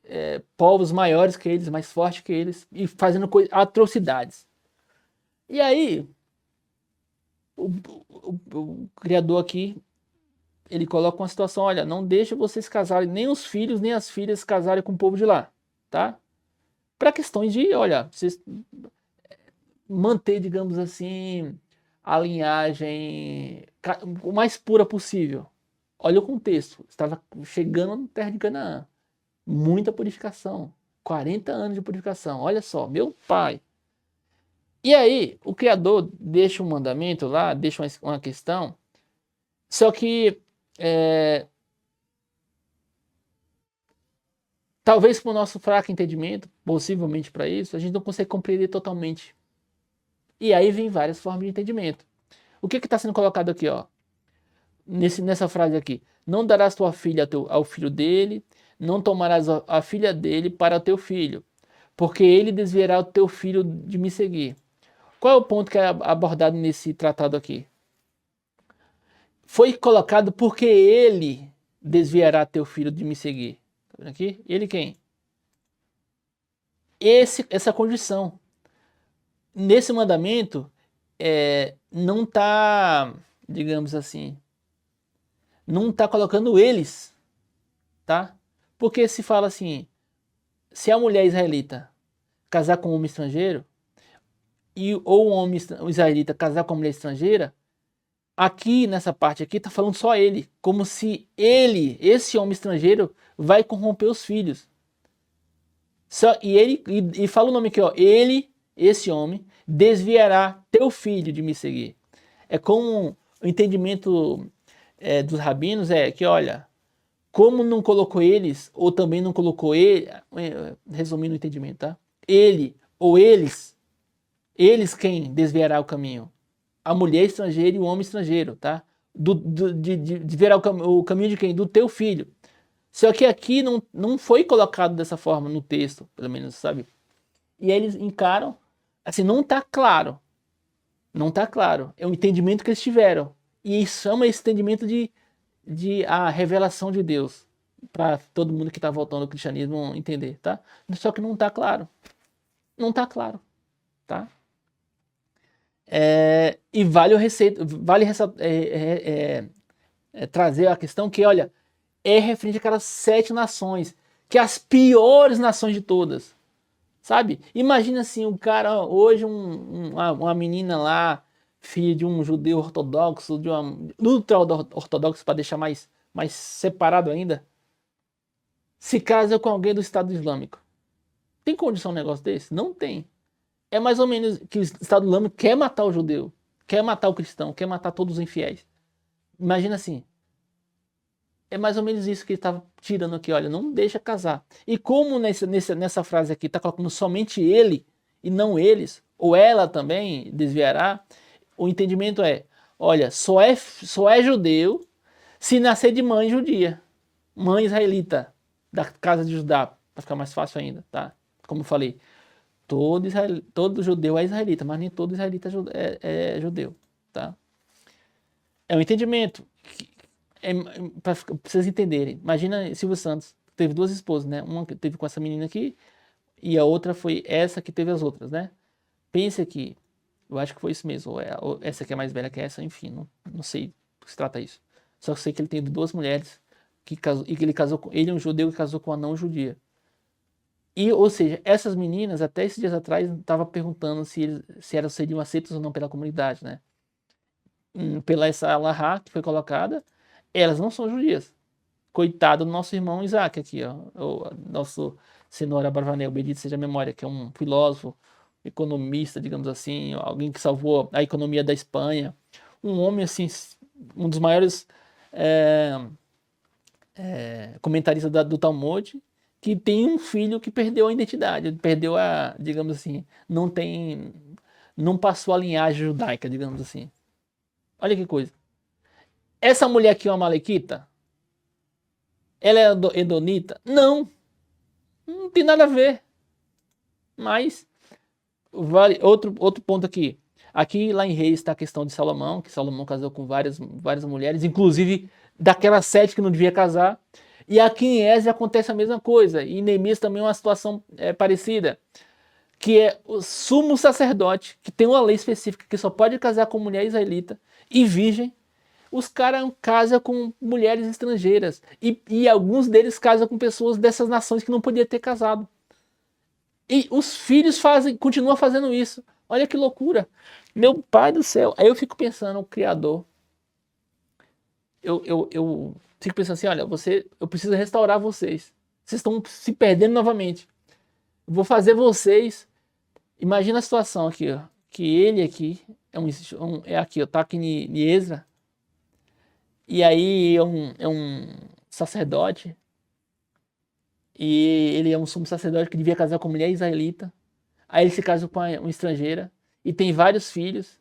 povos maiores que eles, mais fortes que eles, e fazendo atrocidades. E aí, o criador aqui, ele coloca uma situação, olha, não deixa vocês casarem, nem os filhos, nem as filhas casarem com o povo de lá, tá? Para questões de, olha, vocês manter, digamos assim, a linhagem o mais pura possível. Olha o contexto, estava chegando na terra de Canaã, muita purificação, 40 anos de purificação, olha só, meu pai. E aí, o Criador deixa um mandamento lá, deixa uma questão, só que talvez por nosso fraco entendimento, possivelmente para isso, a gente não consegue compreender totalmente. E aí vem várias formas de entendimento. O que está sendo colocado aqui, ó? Nessa frase aqui. Não darás tua filha ao filho dele, não tomarás a filha dele para teu filho. porque ele desviará o teu filho de me seguir. Qual é o ponto que é abordado nesse tratado aqui? Foi colocado porque ele desviará teu filho de me seguir. Tá vendo aqui? Ele quem? Essa condição. Nesse mandamento, não está, digamos assim, não está colocando eles, tá? Porque se fala assim, se a mulher israelita casar com um homem estrangeiro, ou um homem israelita casar com uma mulher estrangeira, aqui nessa parte aqui está falando só ele, como se ele, esse homem estrangeiro, vai corromper os filhos. E fala o nome aqui, ó, ele, esse homem, desviará teu filho de me seguir. É como o entendimento dos rabinos que, olha, como não colocou eles, ou também não colocou ele, resumindo o entendimento, tá? Ele ou eles quem desviará o caminho? A mulher estrangeira e o homem estrangeiro, tá? De desviará o caminho de quem? Do teu filho. Só que aqui não foi colocado dessa forma no texto, pelo menos, sabe? E aí eles encaram, assim, não tá claro. Não tá claro. É o entendimento que eles tiveram. E chama esse entendimento de a revelação de Deus. Para todo mundo que tá voltando ao cristianismo entender, tá? Só que não tá claro. Não tá claro, tá? E vale trazer a questão que, olha, é referente àquelas 7 nações, que é as piores nações de todas, sabe? Imagina assim, um cara, hoje uma menina lá, filha de um judeu ortodoxo, de uma ultra ortodoxo, para deixar mais separado ainda, se casa com alguém do Estado Islâmico. Tem condição um negócio desse? Não tem. É mais ou menos que o Estado Islâmico quer matar o judeu, quer matar o cristão, quer matar todos os infiéis. Imagina assim. É mais ou menos isso que ele estava tirando aqui, olha, não deixa casar. E como nessa frase aqui está colocando somente ele e não eles, ou ela também desviará, o entendimento olha, só é judeu se nascer de mãe judia, mãe israelita, da casa de Judá, para ficar mais fácil ainda, tá? Como eu falei, todo judeu é israelita, mas nem todo israelita é judeu, tá? É um entendimento para vocês entenderem. Imagina Silvio Santos, teve 2 esposas, né? Uma que teve com essa menina aqui e a outra foi essa que teve as outras, né? Pense que, eu acho que foi isso mesmo, ou essa que é mais velha que essa, enfim, não sei do que se trata isso. Só sei que ele tem 2 mulheres e que ele casou com, ele é um judeu que casou com uma não judia. E, ou seja, essas meninas, até esses dias atrás, estavam perguntando se elas seriam aceitas ou não pela comunidade, né? Pela essa alahá que foi colocada, elas não são judias. Coitado do nosso irmão Isaac aqui, ó, o nosso senhor Abravanel, bendito seja a memória, que é um filósofo, economista, digamos assim, alguém que salvou a economia da Espanha, um homem assim, um dos maiores comentaristas do Talmud, que tem um filho que perdeu a identidade, perdeu digamos assim, não passou a linhagem judaica, digamos assim. Olha que coisa. Essa mulher aqui é uma malequita? Ela é edonita? Não tem nada a ver. Mas, vale outro ponto aqui. Aqui lá em Reis está a questão de Salomão, que Salomão casou com várias mulheres, inclusive daquelas 7 que não devia casar. E aqui em Esdras acontece a mesma coisa. E em Neemias também é uma situação parecida. Que é o sumo sacerdote, que tem uma lei específica que só pode casar com mulher israelita e virgem. Os caras casam com mulheres estrangeiras. E alguns deles casam com pessoas dessas nações que não podiam ter casado. E os filhos continuam fazendo isso. Olha que loucura. Meu pai do céu. Aí eu fico pensando, o Criador. Eu fico pensando assim, olha, eu preciso restaurar vocês. Vocês estão se perdendo novamente. Eu vou fazer vocês. Imagina a situação aqui, ó. Que ele aqui é aqui, ó, tá aqui em Esdras. E aí é um sacerdote. E ele é um sumo sacerdote que devia casar com mulher israelita. Aí ele se casa com uma estrangeira. E tem vários filhos.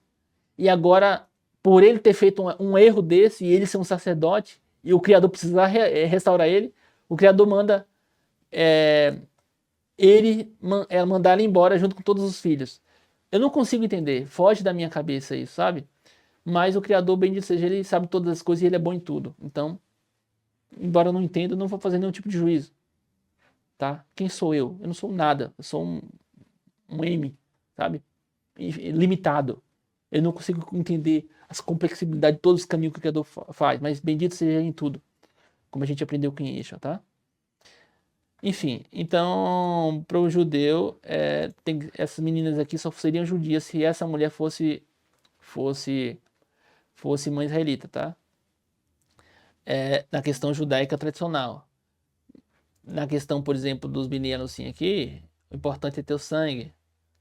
E agora, por ele ter feito um erro desse, e ele ser um sacerdote, e o Criador precisar restaurar ele, o Criador manda mandar ela embora junto com todos os filhos. Eu não consigo entender, foge da minha cabeça isso, sabe? Mas o Criador, bendito seja ele, sabe todas as coisas e ele é bom em tudo. Então, embora eu não entenda, eu não vou fazer nenhum tipo de juízo, tá? Quem sou eu? Eu não sou nada, eu sou um M, sabe? Limitado. Eu não consigo entender as complexidades de todos os caminhos que o Criador faz, mas bendito seja ele em tudo, como a gente aprendeu com Yeshua, tá? Enfim, então, para o judeu, essas meninas aqui só seriam judias se essa mulher fosse mãe israelita, tá? Na questão judaica tradicional. Na questão, por exemplo, dos meninos assim aqui, o importante é ter o sangue,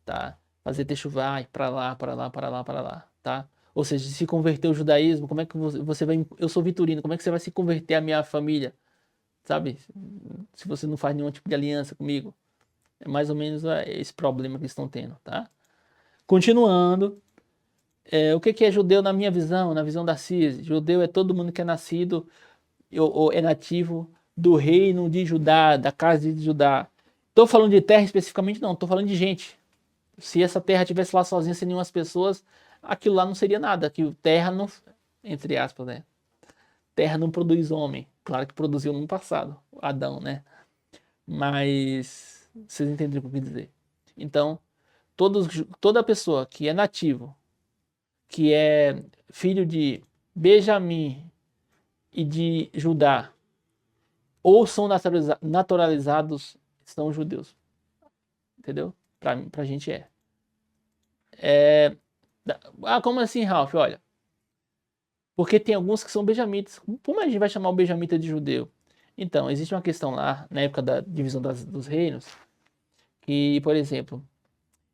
tá? Fazer techuvá, ir para lá, para lá, para lá, para lá, tá? Ou seja, se converter ao judaísmo, como é que você vai... Eu sou vitorino, como é que você vai se converter à minha família, sabe? Se você não faz nenhum tipo de aliança comigo. É mais ou menos esse problema que eles estão tendo, tá? Continuando, o que é judeu na minha visão, na visão da CIS? Judeu é todo mundo que é nascido ou é nativo do reino de Judá, da casa de Judá. Estou falando de terra especificamente? Não, estou falando de gente. Se essa terra estivesse lá sozinha, sem nenhuma pessoas, aquilo lá não seria nada. Que terra não, entre aspas, né? Terra não produz homem. Claro que produziu no passado, Adão, né? Mas vocês entenderam o que eu quis dizer. Então, toda pessoa que é nativo, que é filho de Benjamim e de Judá, ou são naturalizados, são judeus. Entendeu? Pra gente como assim, Ralph? Olha, porque tem alguns que são benjamitas. Como a gente vai chamar o benjamita de judeu? Então, existe uma questão lá, na época da divisão dos reinos, que, por exemplo,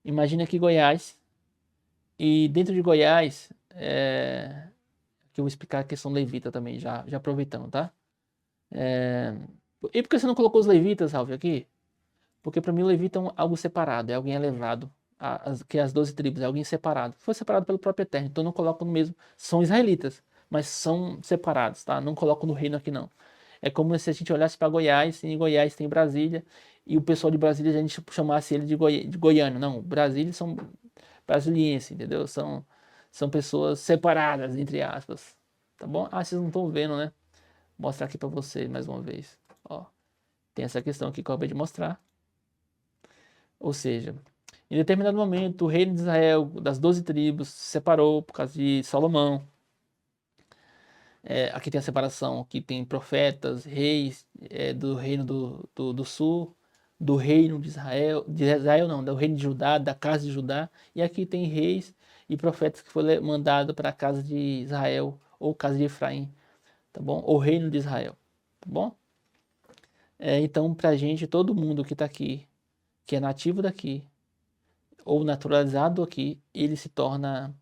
imagina que Goiás, e dentro de Goiás, que eu vou explicar a questão levita também, já aproveitando, tá? E por que você não colocou os levitas, Ralph, aqui? Porque para mim o levita é algo separado, é alguém elevado, que é as 12 tribos, é alguém separado. Foi separado pelo próprio Eterno, então não coloco no mesmo. São israelitas, mas são separados, tá? Não coloco no reino aqui não. É como se a gente olhasse para Goiás, e em Goiás tem Brasília, e o pessoal de Brasília a gente chamasse ele de goiano. Não, Brasília são brasilienses, entendeu? São pessoas separadas, entre aspas. Tá bom? Vocês não estão vendo, né? Vou mostrar aqui para vocês mais uma vez. Ó, tem essa questão aqui que eu acabei de mostrar. Ou seja, em determinado momento, o reino de Israel, das 12 tribos, se separou por causa de Salomão. Aqui tem a separação, aqui tem profetas, reis do reino do sul, do reino de Israel não, do reino de Judá, da casa de Judá. E aqui tem reis e profetas que foram mandados para a casa de Israel, ou casa de Efraim, tá bom? Ou reino de Israel, tá bom? Então, pra gente, todo mundo que está aqui, que é nativo daqui, ou naturalizado aqui, ele se torna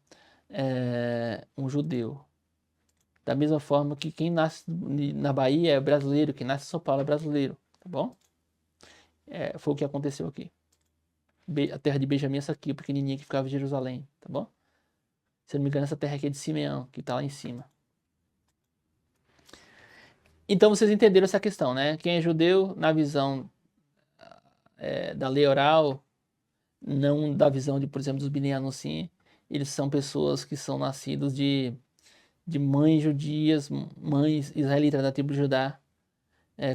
um judeu. Da mesma forma que quem nasce na Bahia é brasileiro, quem nasce em São Paulo é brasileiro, tá bom? Foi o que aconteceu aqui. A terra de Benjamim é essa aqui, o pequenininho que ficava em Jerusalém, tá bom? Se eu não me engano, essa terra aqui é de Simeão, que tá lá em cima. Então vocês entenderam essa questão, né? Quem é judeu, na visão da lei oral, não da visão de, por exemplo, dos Bnei Anossim, eles são pessoas que são nascidos de mães judias, mães israelitas da tribo de Judá,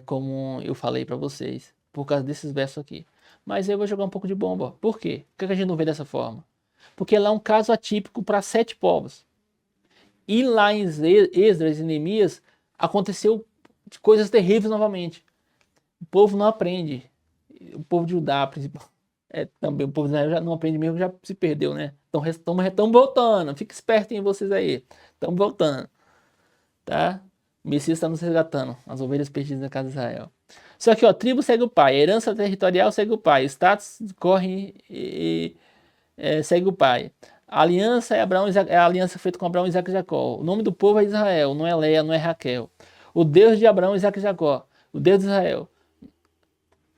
como eu falei para vocês, por causa desses versos aqui. Mas eu vou jogar um pouco de bomba. Por quê? Por que a gente não vê dessa forma? Porque lá é um caso atípico para 7 povos. E lá em Esdras e Neemias aconteceu coisas terríveis novamente. O povo não aprende. O povo de Judá, principalmente. Também o povo de Israel já não aprende mesmo, já se perdeu, né? Estão voltando. Fique esperto em vocês aí. Estão voltando. Tá? O Messias está nos resgatando. As ovelhas perdidas da casa de Israel. Só que, ó, tribo segue o pai. Herança territorial segue o pai. Status corre e segue o pai. A aliança é a aliança feita com Abraão, Isaac e Jacó. O nome do povo é Israel, não é Leia, não é Raquel. O Deus de Abraão, Isaac e Jacó. O Deus de Israel.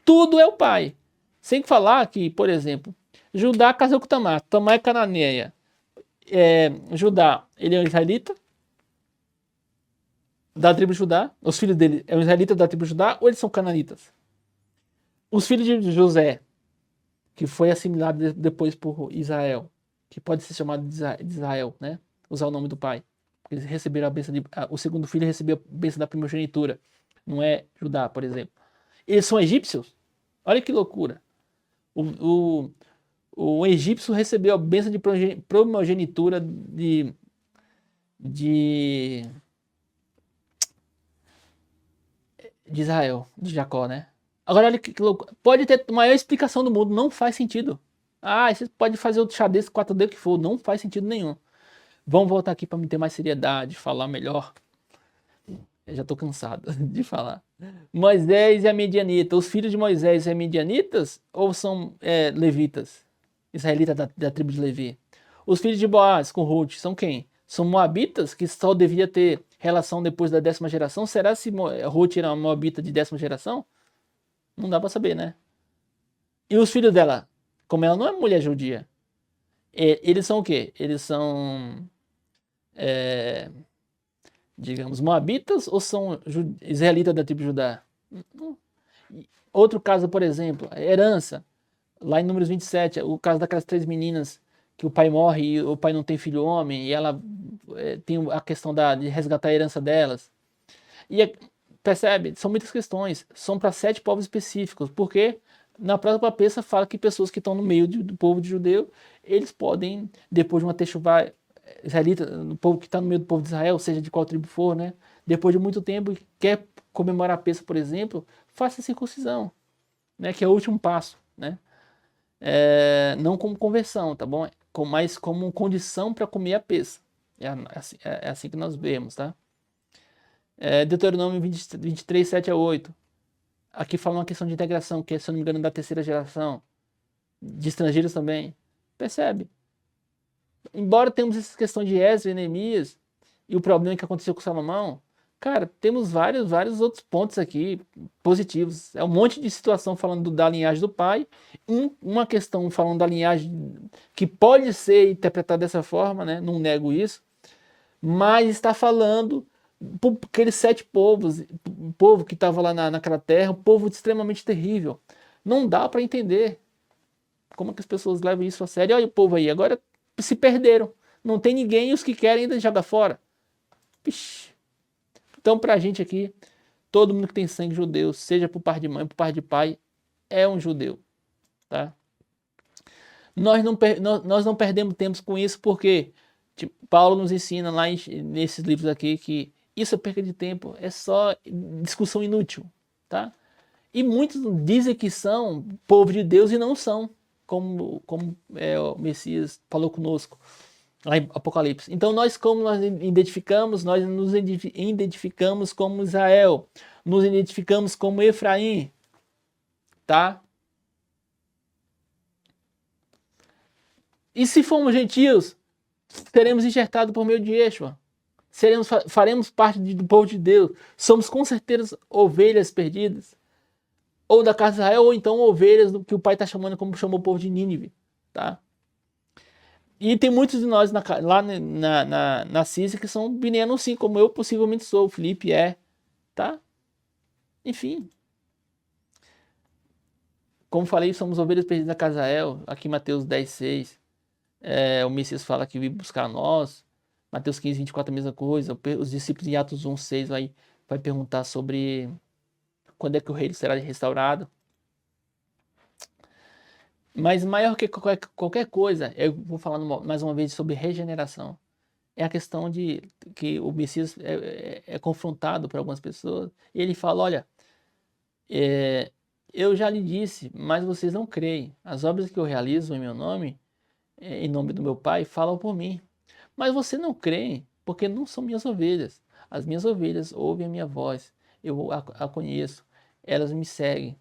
Tudo é o pai. Sem falar que, por exemplo, Judá casou com Tamar. Tamar é cananeia. Judá, ele é um israelita da tribo de Judá. Os filhos dele é um israelita da tribo de Judá ou eles são cananitas? Os filhos de José, que foi assimilado depois por Israel, que pode ser chamado de Israel, né? Usar o nome do pai. Eles receberam a bênção o segundo filho recebeu a bênção da primogenitura. Não é Judá, por exemplo. Eles são egípcios? Olha que loucura. O, o, o egípcio recebeu a bênção de primogenitura de, de Israel, de Jacó, né? Agora, olha que loucura. Pode ter a maior explicação do mundo, não faz sentido. Ah, você pode fazer o xadrez 4D que for, não faz sentido nenhum. Vamos voltar aqui para me ter mais seriedade, falar melhor. Eu já estou cansado de falar. Moisés e a Medianita. Os filhos de Moisés são medianitas ou são levitas? Israelitas da tribo de Levi. Os filhos de Boaz com Ruth são quem? São moabitas que só devia ter relação depois da 10ª geração? Será se Ruth era uma moabita de 10ª geração? Não dá para saber, né? E os filhos dela? Como ela não é mulher judia, eles são o quê? Eles são, digamos, moabitas ou são israelitas da tribo de Judá? Outro caso, por exemplo, a herança. Lá em Números 27, o caso daquelas 3 meninas que o pai morre e o pai não tem filho homem, e ela tem a questão de resgatar a herança delas. E percebe? São muitas questões. São para 7 povos específicos. Porque na própria peça fala que pessoas que estão no meio do povo de judeu, eles podem, depois de uma techuvá israelita, o povo que está no meio do povo de Israel, seja de qual tribo for, né? Depois de muito tempo, quer comemorar a peça, por exemplo, faça a circuncisão, né? Que é o último passo, né? Não como conversão, tá bom? Mas como condição para comer a peça. É assim que nós vemos, tá? Deuteronômio 23, 7 a 8. Aqui fala uma questão de integração, que é, se eu não me engano, da 3ª geração. De estrangeiros também. Percebe? Embora temos essa questão de Esdras e Neemias, e o problema que aconteceu com Salomão, cara, temos vários outros pontos aqui positivos. É um monte de situação falando da linhagem do pai, uma questão falando da linhagem que pode ser interpretada dessa forma, né? Não nego isso, mas está falando por aqueles 7 povos, o povo que estava lá naquela terra, um povo extremamente terrível. Não dá para entender como é que as pessoas levam isso a sério. Olha o povo aí, agora se perderam. Não tem ninguém e os que querem ainda joga fora. Pish. Então, pra gente aqui, todo mundo que tem sangue judeu, seja por parte de mãe, por parte de pai, é um judeu. Tá? Nós não perdemos tempo com isso porque tipo, Paulo nos ensina lá nesses livros aqui que isso é perca de tempo, é só discussão inútil. Tá? E muitos dizem que são povo de Deus e não são, como o Messias falou conosco lá em Apocalipse. Então como nós identificamos, nós nos identificamos como Israel, nos identificamos como Efraim, tá? E se formos gentios, seremos enxertados por meio de Yeshua. Faremos parte do povo de Deus. Somos com certeza ovelhas perdidas. Ou da casa de Israel, ou então ovelhas do que o pai está chamando, como chamou o povo de Nínive. Tá? E tem muitos de nós lá na CISA que são binianos sim, como eu possivelmente sou, o Felipe é. Tá? Enfim. Como falei, somos ovelhas perdidas da casa de Israel. Aqui em Mateus 10, 6. O Messias fala que veio buscar nós. Mateus 15, 24, a mesma coisa. Os discípulos em Atos 1, 6 vai perguntar sobre quando é que o reino será restaurado. Mas maior que qualquer coisa, eu vou falar mais uma vez sobre regeneração. É a questão de que o Messias é confrontado por algumas pessoas. E ele fala, olha, eu já lhe disse, mas vocês não creem. As obras que eu realizo em meu nome, em nome do meu Pai, falam por mim. Mas você não crê, porque não são minhas ovelhas. As minhas ovelhas ouvem a minha voz. Eu a conheço. Elas me seguem.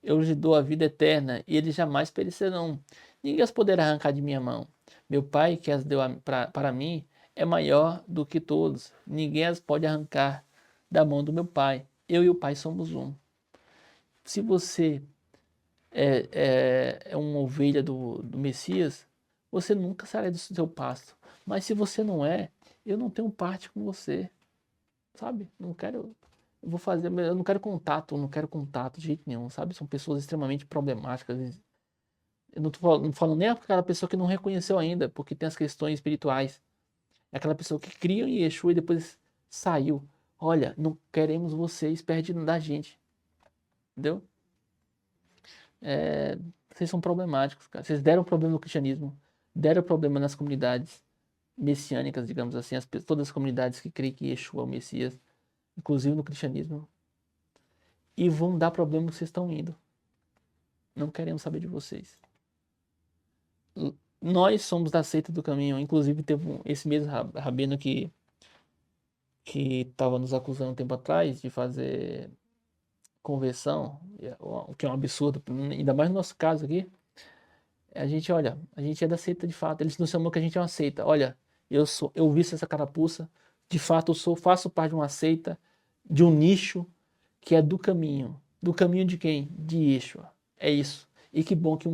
Eu lhes dou a vida eterna e eles jamais perecerão. Ninguém as poderá arrancar de minha mão. Meu Pai, que as deu para mim, é maior do que todos. Ninguém as pode arrancar da mão do meu Pai. Eu e o Pai somos um. Se você é uma ovelha do Messias, você nunca sairá do seu pasto. Mas se você não é, eu não tenho parte com você. Sabe? Não quero vou fazer, mas eu não quero contato de jeito nenhum, sabe? São pessoas extremamente problemáticas. Eu não falo nem aquela pessoa que não reconheceu ainda, porque tem as questões espirituais. É aquela pessoa que cria em Yeshua e depois saiu. Olha, não queremos vocês perto da gente. Entendeu? É, vocês são problemáticos, cara. Vocês deram problema no cristianismo, deram problema nas comunidades messiânicas, digamos assim, todas as comunidades que creem que Yeshua é o Messias, inclusive no cristianismo, e vão dar problema que vocês estão indo. Não queremos saber de vocês. Nós somos da seita do caminho, inclusive teve esse mesmo rabino que estava nos acusando um tempo atrás de fazer conversão, o que é um absurdo, ainda mais no nosso caso aqui. A gente, olha, a gente é da seita de fato. Eles nos chamam que a gente é uma seita. Olha, eu visto essa carapuça. De fato, faço parte de uma seita, de um nicho que é do caminho. Do caminho de quem? De Yeshua. É isso. E que bom que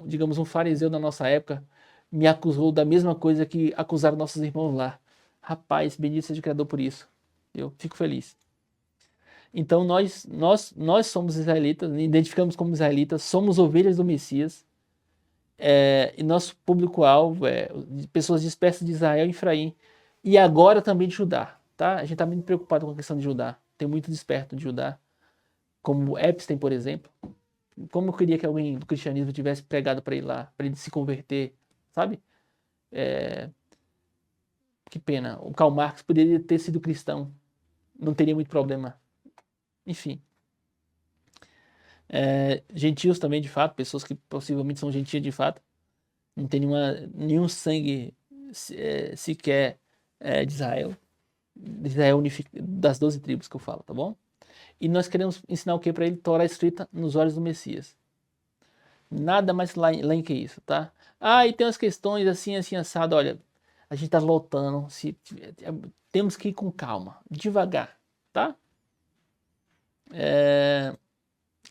digamos, um fariseu da nossa época me acusou da mesma coisa que acusaram nossos irmãos lá. Rapaz, bendito seja o Criador por isso. Eu fico feliz. Então nós somos israelitas, identificamos como israelitas, somos ovelhas do Messias. E nosso público-alvo é pessoas dispersas de Israel e Efraim, e agora também de Judá, tá? A gente está muito preocupado com a questão de Judá. Tem muito desperto de Judá, como Epstein, por exemplo. Como eu queria que alguém do cristianismo tivesse pregado para ir lá, para ele se converter, sabe? Que pena. O Karl Marx poderia ter sido cristão, não teria muito problema. Enfim. Gentios também, de fato, pessoas que possivelmente são gentias de fato, não tem nenhum sangue sequer de Israel das 12 tribos que eu falo, tá bom? E nós queremos ensinar o que para ele? Torá escrita nos olhos do Messias. Nada mais lá em que isso, tá? E tem umas questões assim, assado. Olha, a gente tá lotando, temos que ir com calma, devagar, tá?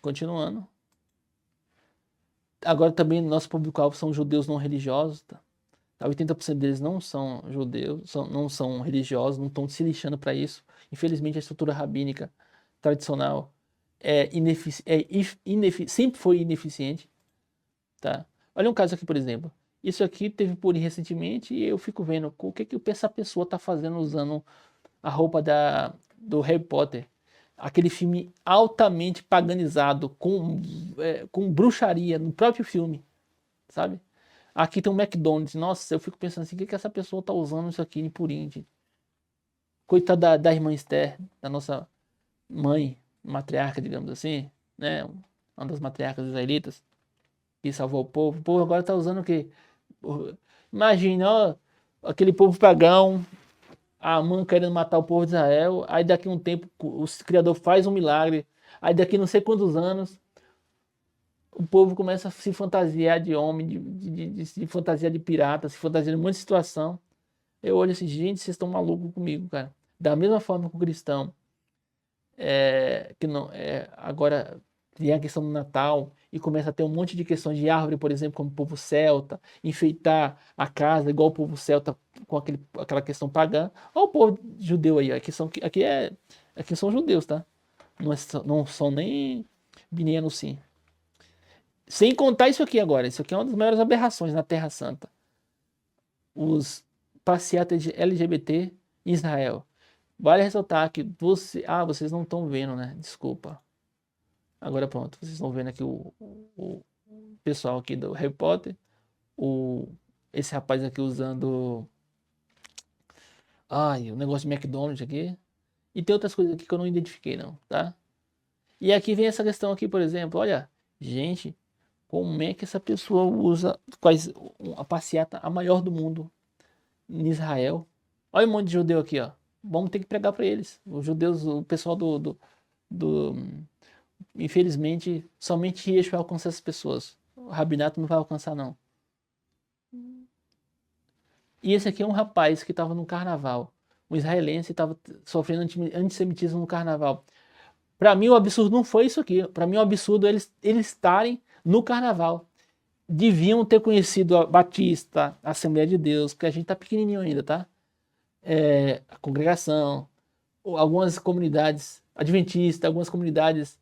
Continuando. Agora também nosso público-alvo são judeus não religiosos, tá? 80% deles não são judeus, não são religiosos, não estão se lixando para isso. Infelizmente, a estrutura rabínica tradicional sempre foi ineficiente. Tá? Olha um caso aqui, por exemplo. Isso aqui teve Purim recentemente e eu fico vendo o que essa pessoa está fazendo usando a roupa do Harry Potter. Aquele filme altamente paganizado, com bruxaria no próprio filme, sabe? Aqui tem um McDonald's. Nossa, eu fico pensando assim, o que essa pessoa tá usando isso aqui em Purim? Coitada da irmã Esther, da nossa mãe, matriarca, digamos assim, né? Uma das matriarcas israelitas, que salvou o povo. O povo agora tá usando o quê? Imagina, ó, aquele povo pagão, a Amã querendo matar o povo de Israel, aí daqui a um tempo o Criador faz um milagre, aí daqui não sei quantos anos o povo começa a se fantasiar de homem, de fantasia de pirata, se fantasiar de um monte de situação. Eu olho assim, gente, vocês estão malucos comigo, cara. Da mesma forma que o cristão, que não, agora tem a questão do Natal e começa a ter um monte de questões de árvore, por exemplo, como o povo celta, enfeitar a casa igual o povo celta com aquela questão pagã. Olha o povo judeu aí, aqui são judeus, tá? Não são nem binianos, sim. Sem contar isso aqui agora, isso aqui é uma das maiores aberrações na Terra Santa. Os passeatas LGBT em Israel. Vale ressaltar que vocês não estão vendo, né? Desculpa. Agora pronto, vocês estão vendo aqui o pessoal aqui do Harry Potter, esse rapaz aqui usando o negócio de McDonald's aqui. E tem outras coisas aqui que eu não identifiquei não, tá? E aqui vem essa questão aqui, por exemplo, olha, gente, como é que essa pessoa usa a passeata a maior do mundo em Israel? Olha um monte de judeu aqui, ó. Vamos ter que pregar para eles. Os judeus, o pessoal do infelizmente, somente Yeshua vai alcançar essas pessoas. O rabinato não vai alcançar, não. E esse aqui é um rapaz que estava no carnaval. Um israelense estava sofrendo antissemitismo no carnaval. Para mim, o absurdo não foi isso aqui. Para mim, o absurdo é eles estarem no carnaval. Deviam ter conhecido a Batista, a Assembleia de Deus, porque a gente tá pequenininho ainda, tá? A congregação, algumas comunidades adventistas, algumas comunidades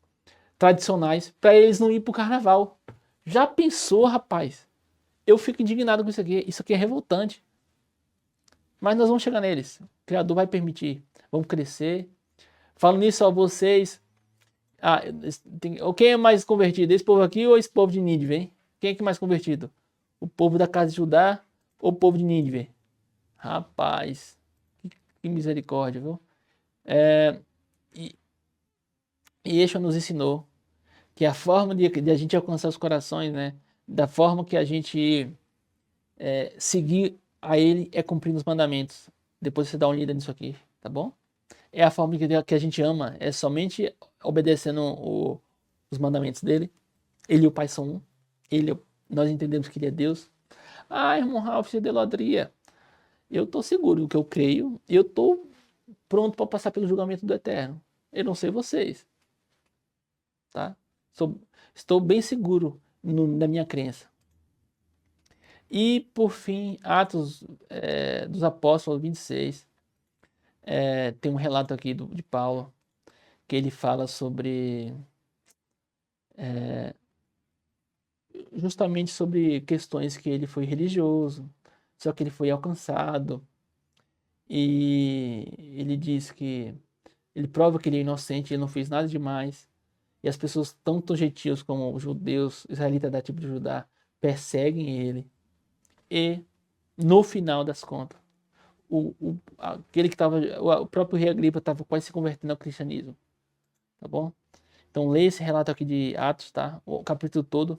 tradicionais, para eles não ir para o carnaval. Já pensou, rapaz? Eu fico indignado com isso aqui. Isso aqui é revoltante. Mas nós vamos chegar neles. O Criador vai permitir. Vamos crescer. Falando nisso, ó, vocês. Quem é mais convertido? Esse povo aqui ou esse povo de Nínive, hein? Quem é que é mais convertido? O povo da casa de Judá ou o povo de Nínive? Rapaz, que misericórdia, viu? E, e Yeshua nos ensinou que a forma de a gente alcançar os corações, né? Da forma que a gente seguir a ele é cumprindo os mandamentos. Depois você dá uma lida nisso aqui, tá bom? É a forma que a gente ama, é somente obedecendo os mandamentos dele. Ele e o Pai são um. Nós entendemos que ele é Deus. Ah, irmão Ralph, você é idolatria. Eu estou seguro do que eu creio e eu estou pronto para passar pelo julgamento do Eterno. Eu não sei vocês, tá? Estou bem seguro na minha crença. E, por fim, Atos dos Apóstolos 26. Tem um relato aqui de Paulo, que ele fala sobre... justamente sobre questões que ele foi religioso, só que ele foi alcançado. E ele diz que... Ele prova que ele é inocente, ele não fez nada demais. E as pessoas, tanto gentios como os judeus, israelitas da tribo de Judá, perseguem ele. E, no final das contas, aquele que estava, o próprio rei Agripa estava quase se convertendo ao cristianismo, tá bom? Então leia esse relato aqui de Atos, tá? O capítulo todo,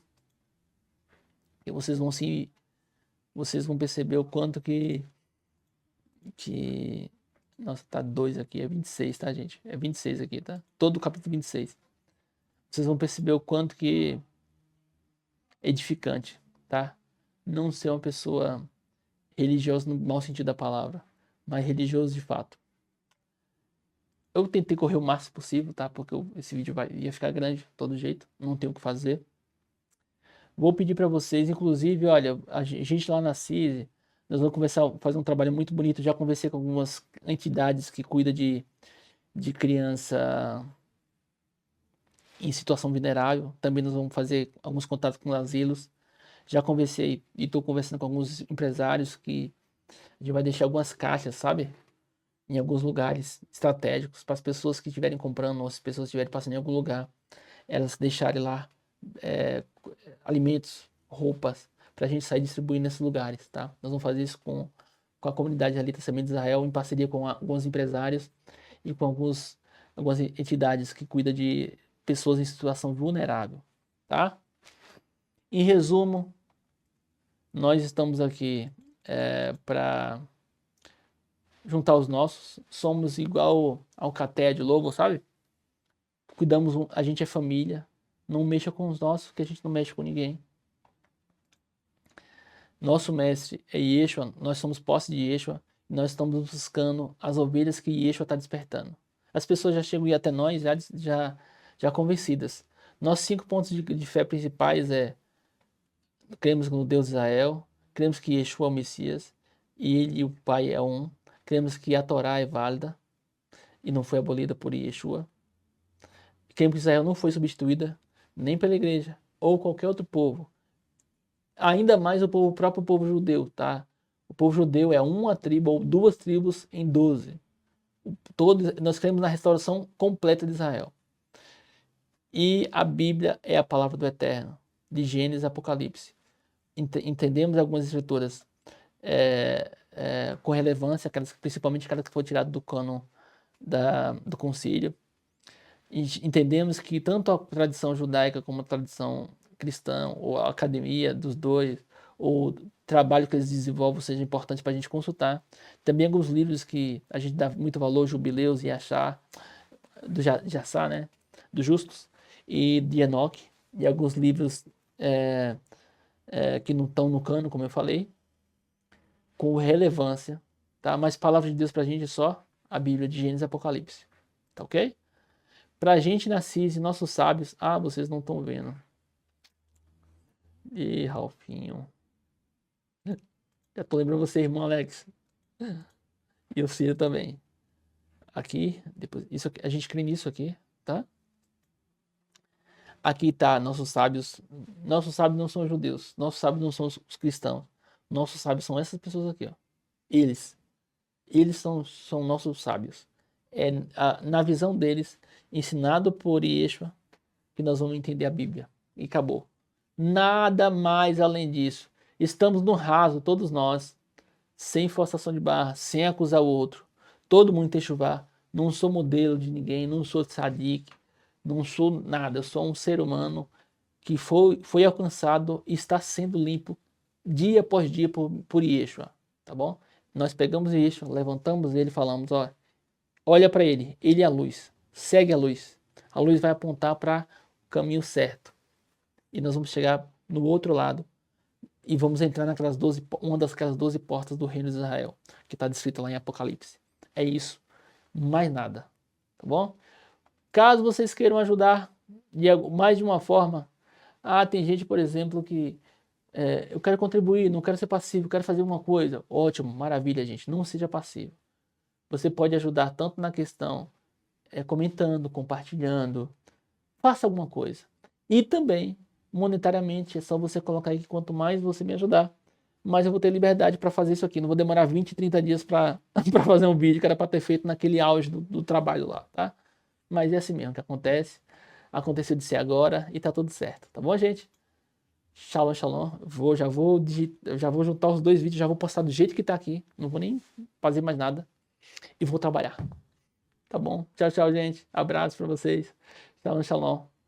e vocês vão perceber o quanto que nossa, tá 2 aqui, é 26, tá, gente? É 26 aqui, tá? Todo o capítulo 26. Vocês vão perceber o quanto que é edificante, tá? Não ser uma pessoa religiosa no mau sentido da palavra, mas religioso de fato. Eu tentei correr o máximo possível, tá? Porque esse vídeo ia ficar grande de todo jeito, não tenho o que fazer. Vou pedir para vocês, inclusive, olha, a gente lá na CISI, nós vamos começar a fazer um trabalho muito bonito. Já conversei com algumas entidades que cuidam de criança em situação vulnerável. Também nós vamos fazer alguns contatos com asilos. Já conversei e estou conversando com alguns empresários que a gente vai deixar algumas caixas, sabe? Em alguns lugares estratégicos para as pessoas que estiverem comprando ou as pessoas que estiverem passando em algum lugar, elas deixarem lá alimentos, roupas, para a gente sair distribuindo nesses lugares, tá? Nós vamos fazer isso com a comunidade israelita também de Israel, em parceria com alguns empresários e com algumas entidades que cuidam de pessoas em situação vulnerável, tá? Em resumo, nós estamos aqui para juntar os nossos, somos igual ao cateia de lobo, sabe? Cuidamos, a gente é família, não mexa com os nossos, que a gente não mexe com ninguém. Nosso mestre é Yeshua, nós somos posse de Yeshua, e nós estamos buscando as ovelhas que Yeshua está despertando. As pessoas já chegam até nós já convencidas. Nossos 5 pontos de fé principais cremos no Deus de Israel, cremos que Yeshua é o Messias, e ele e o Pai é um, cremos que a Torá é válida, e não foi abolida por Yeshua. Cremos que Israel não foi substituída, nem pela igreja, ou qualquer outro povo. Ainda mais o próprio povo judeu, tá? O povo judeu é uma tribo ou 2 tribos em 12. Nós cremos na restauração completa de Israel. E a Bíblia é a palavra do Eterno, de Gênesis a Apocalipse. Entendemos algumas escrituras com relevância, principalmente aquelas que foram tiradas do cânon do concílio. Entendemos que tanto a tradição judaica como a tradição cristã, ou a academia dos dois, ou o trabalho que eles desenvolvem seja importante para a gente consultar. Também alguns livros que a gente dá muito valor, Jubileus e Achar, do Jassá, né? Dos Justos, e de Enoque, e alguns livros que não estão no cano, como eu falei, com relevância, tá? Mas palavra de Deus para a gente é só a Bíblia de Gênesis e Apocalipse, tá ok? Pra gente na CISI, nossos sábios... Ah, vocês não estão vendo. Ih, Ralfinho. Já tô lembrando você, irmão Alex. E o Ciro também. Aqui, depois, isso aqui, a gente crê nisso aqui, tá? Aqui tá nossos sábios. Nossos sábios não são os judeus. Nossos sábios não são os cristãos. Nossos sábios são essas pessoas aqui, ó. Eles. Eles são nossos sábios. É na visão deles, ensinado por Yeshua, que nós vamos entender a Bíblia. E acabou. Nada mais além disso. Estamos no raso, todos nós, sem forçação de barra, sem acusar o outro. Todo mundo tem chuva. Não sou modelo de ninguém, não sou tzadik, não sou nada. Eu sou um ser humano que foi alcançado e está sendo limpo dia após dia por Yeshua, tá bom? Nós pegamos Yeshua, levantamos ele e falamos, ó, olha para ele é a luz, segue a luz vai apontar para o caminho certo, e nós vamos chegar no outro lado, e vamos entrar uma daquelas 12 portas do reino de Israel, que está descrito lá em Apocalipse. É isso, mais nada, tá bom? Caso vocês queiram ajudar de mais de uma forma, tem gente, por exemplo, que eu quero contribuir, não quero ser passivo, quero fazer uma coisa. Ótimo, maravilha, gente. Não seja passivo. Você pode ajudar tanto na questão comentando, compartilhando. Faça alguma coisa. E também, monetariamente, é só você colocar aí que quanto mais você me ajudar, mais eu vou ter liberdade para fazer isso aqui. Não vou demorar 20, 30 dias para fazer um vídeo que era para ter feito naquele auge do trabalho lá, tá? Mas é assim mesmo que acontece. Aconteceu de ser agora e tá tudo certo. Tá bom, gente? Shalom, shalom. Já vou juntar os dois vídeos, já vou postar do jeito que tá aqui. Não vou nem fazer mais nada. E vou trabalhar. Tá bom? Tchau, tchau, gente. Abraço pra vocês. Shalom, shalom.